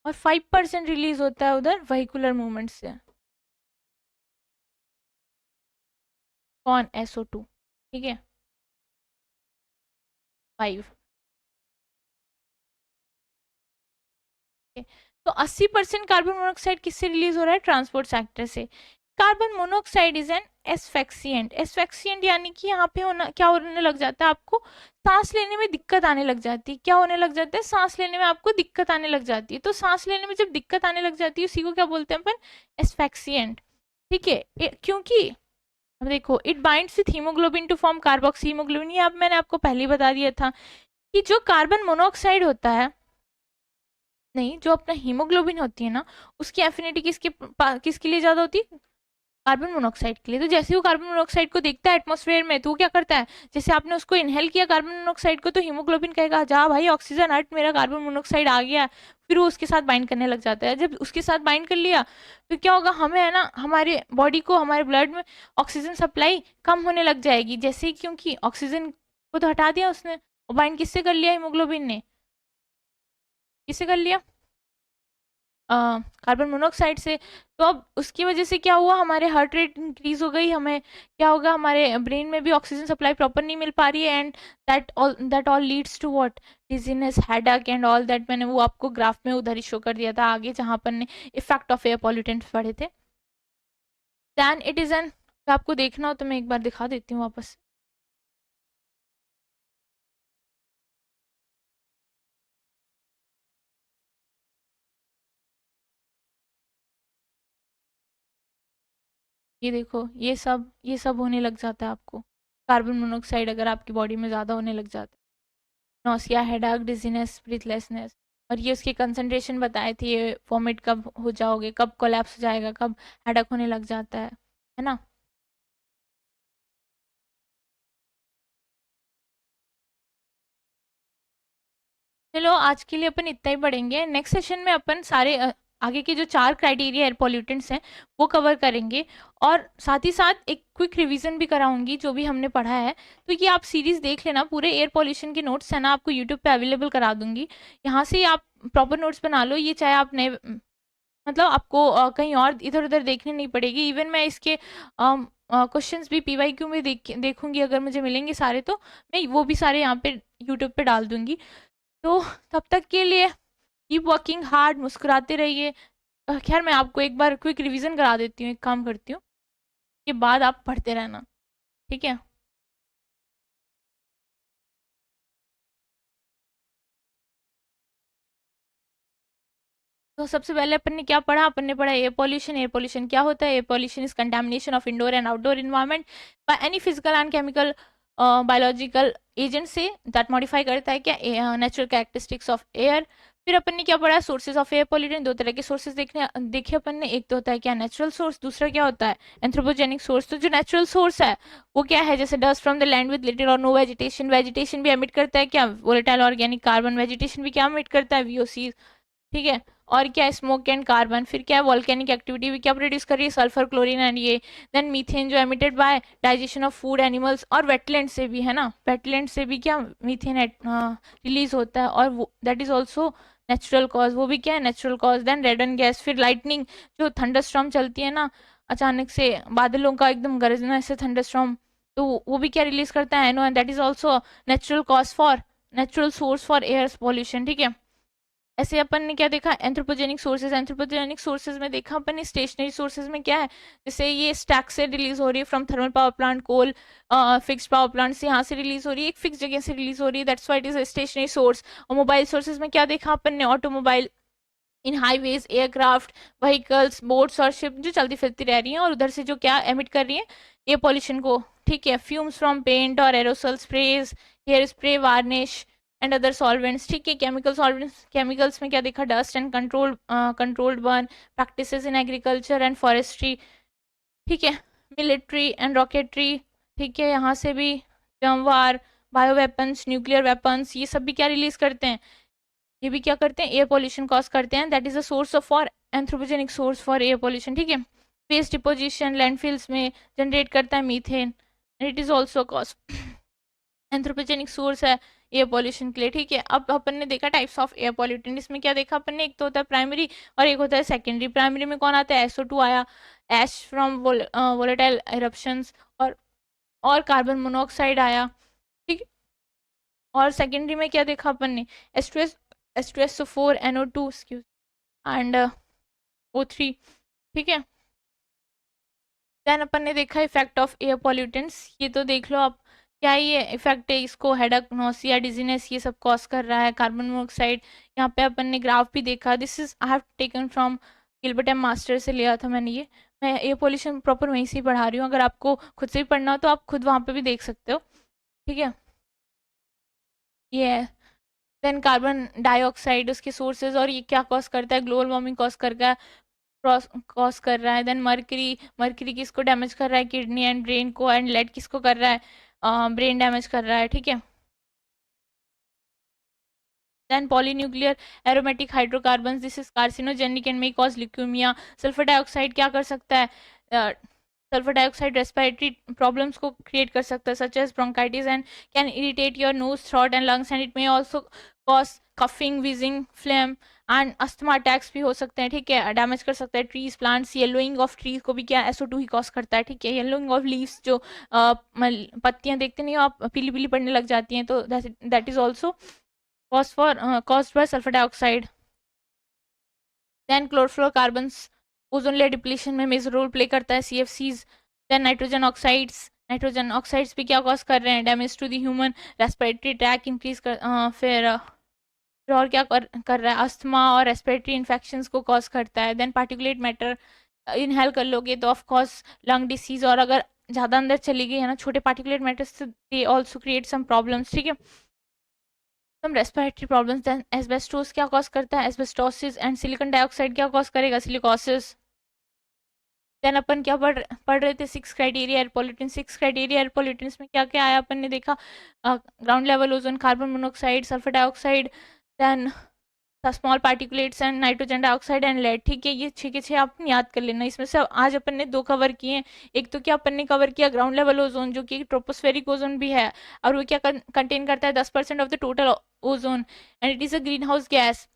और 5% रिलीज होता है उधर वेहिकुलर मूवमेंट से। कौन? SO2। ठीक है, 5। तो 80% कार्बन मोनोऑक्साइड किससे रिलीज हो रहा है? ट्रांसपोर्ट सेक्टर से। Carbon monoxide is an asphyxiant. Asphyxiant यानी कि यहाँ पे होना क्या होने लग जाता है, आपको सांस लेने में दिक्कत आने लग जाती है। क्या होने लग जाता है? सांस लेने में आपको दिक्कत आने लग जाती है। तो सांस लेने में जब दिक्कत आने लग जाती है उसी को क्या बोलते हैं अपन? एस्फेक्सिएंट। ठीक है, क्योंकि अब देखो, it binds with haemoglobin to form carboxy haemoglobin. ये अब मैंने आपको पहले ही बता दिया था कि जो कार्बन मोनोऑक्साइड होता है, नहीं, जो अपना हीमोग्लोबिन होती है ना, उसकी एफिनिटी किसके लिए ज्यादा होती है? कार्बन मोनोऑक्साइड के लिए। तो जैसे वो कार्बन मोनोऑक्साइड को देखता है एटमॉस्फेयर में, तो वो क्या करता है? जैसे आपने उसको इनहेल किया कार्बन मोनोऑक्साइड को, तो हीमोग्लोबिन कहेगा जा भाई ऑक्सीजन हट, मेरा कार्बन मोनोऑक्साइड आ गया। फिर वो उसके साथ बाइंड करने लग जाता है। जब उसके साथ बाइंड कर लिया तो क्या होगा? हमें है ना, हमारे बॉडी को, हमारे ब्लड में ऑक्सीजन सप्लाई कम होने लग जाएगी। जैसे क्योंकि ऑक्सीजन को तो हटा दिया उसने, और बाइंड किससे कर लिया? हीमोग्लोबिन ने। किससे कर लिया? कार्बन मोनोऑक्साइड से। तो अब उसकी वजह से क्या हुआ? हमारे हार्ट रेट इंक्रीज हो गई। हमें क्या होगा? हमारे ब्रेन में भी ऑक्सीजन सप्लाई प्रॉपर नहीं मिल पा रही है। And that all leads to what? Dizziness, headache and all that. मैंने वो आपको ग्राफ में उधर ही शो कर दिया था आगे, जहां पर ने इफेक्ट ऑफ एयर पॉल्यूटेंट्स पढ़े थे। दैन इट इज एन, आपको देखना हो तो मैं एक बार दिखा देती हूँ वापस। ये देखो, ये सब होने लग जाता है आपको, कार्बन मोनोऑक्साइड अगर आपकी बॉडी में ज़्यादा होने लग जाता है। Nausea, headache, dizziness, breathlessness. और ये उसकी कंसंट्रेशन बताए थे, ये वॉमिट कब हो जाओगे, कब कोलैप्स हो जाएगा, कब हेडक होने लग जाता है ना। चलो आज के लिए अपन इतना ही पढ़ेंगे। नेक्स्ट सेशन में अपन सारे आगे के जो 4 क्राइटेरिया एयर पॉल्यूटेंट्स हैं वो कवर करेंगे, और साथ ही साथ एक क्विक रिवीजन भी कराऊंगी जो भी हमने पढ़ा है। तो ये आप सीरीज देख लेना, पूरे एयर पॉल्यूशन के नोट्स है ना, आपको यूट्यूब पे अवेलेबल करा दूंगी। यहाँ से ही आप प्रॉपर नोट्स बना लो। ये चाहे आप नए, मतलब आपको कहीं और इधर उधर देखनी नहीं पड़ेगी। इवन मैं इसके क्वेश्चंस भी PYQ में देखूंगी, अगर मुझे मिलेंगे सारे तो मैं वो भी सारे यहाँ पे यूट्यूब पे डाल दूंगी। तो तब तक के लिए कीप वर्किंग हार्ड, मुस्कुराते रहिए। खैर मैं आपको एक बार क्विक रिवीजन करा देती हूँ, एक काम करती हूँ, के बाद आप पढ़ते रहना, ठीक है। तो सबसे पहले अपन ने क्या पढ़ा? अपन ने पढ़ा एयर पॉल्यूशन। एयर पॉल्यूशन क्या होता है? Air pollution is contamination of indoor and outdoor environment by any physical and chemical biological agent say that modify करता है क्या? Natural characteristics of air. फिर अपन ने क्या पढ़ा? Sources of air pollutant. दो तरह के सोर्सेज देखे अपन ने। एक तो होता है क्या? Natural source. दूसरा क्या होता है? Anthropogenic source. तो जो नेचुरल सोर्स है वो क्या है? जैसे dust from the land with little और नो वेजिटेशन। वेजिटेशन भी एमिट करता है क्या? Volatile organic carbon. वेजिटेशन भी क्या एमिट करता है? VOC। ठीक है। और क्या है? Smoke and carbon. फिर क्या है? वॉल्केनिक एक्टिविटी भी क्या प्रोड्यूस कर रही है? सल्फर, क्लोरीन एंड ये। देन मीथेन जो emitted by digestion of food animals, और वेटलैंड से भी, है ना, वेटलैंड से भी क्या मीथेन रिलीज होता है, और that is also natural cause. वो भी क्या है? Natural cause. Then radon gas. फिर लाइटनिंग, जो थंडरस्टॉर्म चलती है ना, अचानक से बादलों का एकदम गरजना, ऐसे थंडरस्टॉर्म, तो वो भी क्या रिलीज करता है? And that is also natural cause for, natural source for air pollution. ठीक है। ऐसे अपन ने क्या देखा? Anthropogenic sources. एंथ्रोपोजेनिक सोर्सेज में देखा अपन ने स्टेशनरी सोर्सेज में क्या है? जैसे ये स्टैक से रिलीज हो रही है from thermal power plant, coal, fixed power plant से, यहाँ से रिलीज हो रही है, एक फिक्स जगह से रिलीज हो रही है, that's why it is stationary source. और मोबाइल सोर्सेज में क्या देखा अपन ने? Automobile in highways, aircraft, vehicles, boats और शिप जो चलती फिरती रह रही हैं, और उधर से जो क्या एमिट कर रही है? एयर पॉल्यूशन को। ठीक है। फ्यूम्स फ्रॉम पेंट और aerosol sprays, hair spray, varnish and other solvents. ठीक है। केमिकल सॉल्वेंट्स, केमिकल्स में क्या देखा? Dust and controlled burn practices in agriculture and forestry. ठीक है। Military and rocketry. ठीक है। यहाँ से भी जमवार, बायो वेपन्स, न्यूक्लियर वेपन्स, ये सब भी क्या रिलीज करते हैं? ये भी क्या करते हैं? एयर पॉल्यूशन कॉज करते हैं। That is a source of for anthropogenic source for air pollution. ठीक है। वेस्ट डिपोजिशन लैंडफिल्स में जनरेट करता है methane, it is also cause anthropogenic source है। एयर पॉल्यूशन के लिए, ठीक है। अब अपन ने देखा टाइप्स ऑफ एयर पॉल्यूटेंट, इसमें क्या देखा अपन ने, एक तो होता है प्राइमरी और एक होता है सेकेंडरी। प्राइमरी में कौन आता है, SO2 आया, एश फ्रॉम वोलेटाइल इरप्शंस, और कार्बन मोनोऑक्साइड आया, ठीक है। और सेकेंडरी में क्या देखा अपन ने, H2SO4 NO2 एंड O3, ठीक है। देन अपन ने देखा इफेक्ट ऑफ एयर पॉल्यूटेंट्स, ये तो देख लो आप, क्या ये इफेक्ट है, इसको हेडक, नोसिया, डिजीनेस ये सब कॉज कर रहा है कार्बन मोनोऑक्साइड। यहाँ पे अपन ने ग्राफ भी देखा, this is I have taken from Gilbert M Master से लिया था मैंने ये। मैं एयर पॉल्यूशन प्रॉपर वहीं से ही पढ़ा रही हूँ, अगर आपको खुद से ही पढ़ना हो तो आप खुद वहाँ पे भी देख सकते हो, ठीक है। ये है। देन कार्बन डाइऑक्साइड, उसके सोर्सेज और ये क्या कॉज करता है, ग्लोबल वार्मिंग कॉज करता है, कॉज कर रहा है। देन मर्करी, मर्करी किसको डैमेज कर रहा है, किडनी एंड ब्रेन को, एंड लेड किसको कर रहा है, ब्रेन डैमेज कर रहा है, ठीक है। Then polynuclear aromatic hydrocarbon, this is carcinogenic and may cause leukaemia. Sulphur dioxide क्या कर सकता है, सल्फर डाइऑक्साइड रेस्पिरेटरी प्रॉब्लम्स को क्रिएट कर सकता है, such as bronchitis, and can irritate your nose, throat and lungs, and it may also cause coughing, wheezing, phlegm and asthma attacks भी हो सकते हैं, ठीक है। डैमेज कर सकता है trees, plants. Yellowing of trees को भी क्या SO2 ही कॉज करता है, ठीक है। येलोइंग ऑफ लीव्स, जो पत्तियां देखते नहीं हो आप, पीली पीली पड़ने लग जाती हैं, तो that is also caused by sulfur dioxide. Then chlorofluorocarbons ozone layer depletion में मेजर रोल प्ले करता है, CFCs. देन नाइट्रोजन ऑक्साइड्स भी क्या कॉज कर रहे हैं, damage to the human respiratory tract, increase कर फिर और क्या कर रहा है, अस्थमा और रेस्पिरेटरी इन्फेक्शंस को कॉज करता है। देन पार्टिकुलेट मैटर इनहेल कर लोगे तो ऑफ कोर्स लंग डिसीज, और अगर ज़्यादा अंदर चली गई है ना छोटे particulate matters, they also create some problems, ठीक है। Some respiratory problems. Then asbestos क्या कॉज करता है, एस्बेस्टोसिस, एंड सिलिकॉन डाइऑक्साइड क्या कॉज करेगा, सिलिकॉसिस। देन अपन क्या पढ़ रहे थे, 6 criteria air pollutant. 6 criteria air pollutants में क्या क्या आया, अपन ने देखा ground level ozone, carbon monoxide, sulphur dioxide, then small particulates and nitrogen dioxide and lead, ठीक है। ये 6 के 6 आप याद कर लेना। इसमें से आज अपन ने 2 कवर किए हैं। एक तो क्या अपन ने कवर किया, ग्राउंड लेवल ओजोन, जो कि ट्रोपोस्फेरिक ओजोन भी है, और वो क्या कंटेन करता है 10% of the total ozone, and it is a greenhouse gas.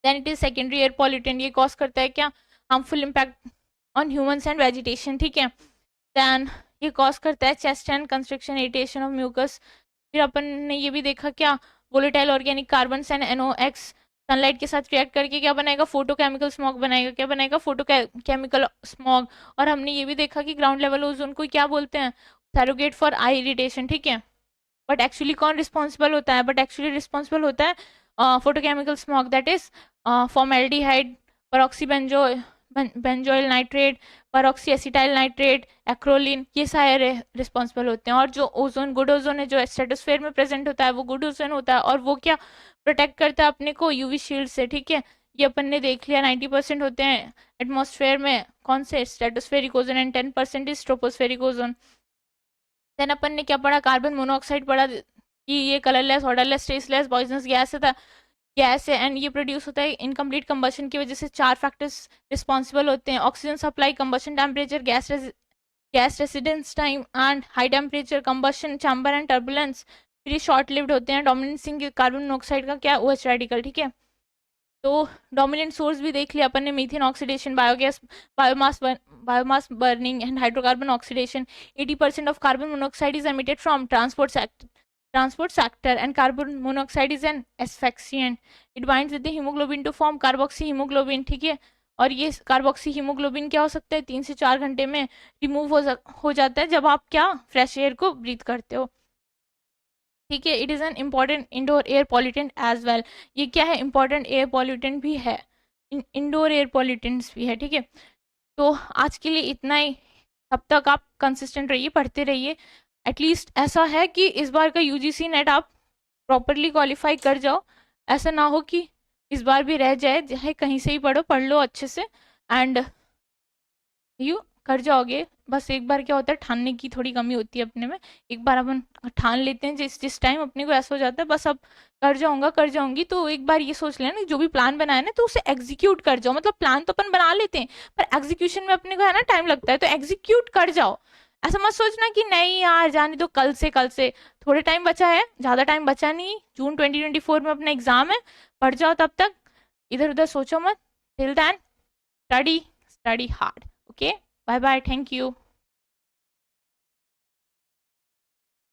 Then it is secondary air pollutant, ये कॉज करता है क्या, harmful impact on humans and vegetation, ठीक है। देन ये कॉज करता है chest and construction, irritation of mucus. फिर अपन ने ये भी देखा क्या, volatile organic carbon and NOx sunlight के साथ रिएक्ट करके क्या बनाएगा, फोटोकेमिकल स्मॉग बनाएगा। क्या बनाएगा, फोटोकेमिकल स्मॉग। और हमने ये भी देखा कि ग्राउंड लेवल ओजोन को क्या बोलते हैं, सैरोगेट फॉर आई इरिटेशन, ठीक है। बट एक्चुअली कौन रिस्पॉन्सिबल होता है, रिस्पॉन्सिबल होता है photochemical smog, that is formaldehyde, peroxy benzoyl nitrate, परऑक्सी acetyl nitrate, acrolein, ये सारे रिस्पॉन्सिबल होते हैं। और जो ओजोन, गुड ओजोन है, जो स्ट्रेटोस्फेयर में प्रेजेंट होता है, वो गुड ओजोन होता है, और वो क्या प्रोटेक्ट करता है अपने को यूवी शील्ड से, ठीक है। ये अपन ने देख लिया, 90% होते हैं एटमॉस्फेयर में, कौन से, stratospheric ozone, and 10% is tropospheric ozone. Then अपन ने क्या पढ़ा, कार्बन मोनोऑक्साइड पढ़ा कि ये colourless, odourless, tasteless, poisonous gas है, एंड ये प्रोड्यूस होता है इनकम्प्लीट कंबशन की वजह से। 4 फैक्टर्स रिस्पॉन्सिबल होते हैं, oxygen supply, combustion temperature, gas residence time, and high temperature combustion chamber, and turbulence. फिर ये शॉर्ट लिव्ड होते हैं। डोमिनेंसिंग कार्बन मोनोऑक्साइड का क्या, OH रेडिकल, ठीक है। तो डोमिनेंट सोर्स भी देख लिया अपन ने, methane oxidation, biogas, biomass burning, and hydrocarbon oxidation. 80% of carbon monoxide is emitted from transport sector, and carbon monoxide is an asphyxiant. It binds with the hemoglobin to form carboxy hemoglobin, ठीक है। और ये carboxy haemoglobin क्या हो सकता है, 3 से 4 घंटे में रिमूव हो जाता है जब आप क्या, फ्रेश एयर को ब्रीथ करते हो, ठीक है। It is an important indoor air pollutant as well. ये क्या है, इम्पॉर्टेंट एयर पॉल्यूटेंट भी है, इंडोर एयर पॉल्यूटेंट्स भी है, ठीक है। तो आज के लिए इतना ही। तब तक आप कंसिस्टेंट रहिए, पढ़ते रहिए। एटलीस्ट ऐसा है कि इस बार का UGC नेट आप प्रॉपरली क्वालिफाई कर जाओ। ऐसा ना हो कि इस बार भी रह जाए, चाहे कहीं से ही पढ़ो, पढ़ लो अच्छे से, एंड यू कर जाओगे। बस एक बार क्या होता है, ठानने की थोड़ी कमी होती है अपने में। एक बार अपन ठान लेते हैं, जिस टाइम अपने को ऐसा हो जाता है बस अब कर जाऊंगा, कर जाऊंगी, तो एक बार ये सोच लेना जो भी प्लान बनाया ना, तो उसे एग्जीक्यूट कर जाओ। मतलब प्लान तो अपन बना लेते हैं, पर एग्जीक्यूशन में अपने को है ना टाइम लगता है, तो एग्जीक्यूट कर जाओ। ऐसा मत सोचना कि नहीं यार जाने दो, कल से थोड़े टाइम बचा है, ज़्यादा टाइम बचा नहीं, जून 2024 में अपना एग्ज़ाम है, पढ़ जाओ तब तक, इधर उधर सोचो मत। Till then study, study hard. Okay, bye bye, thank you.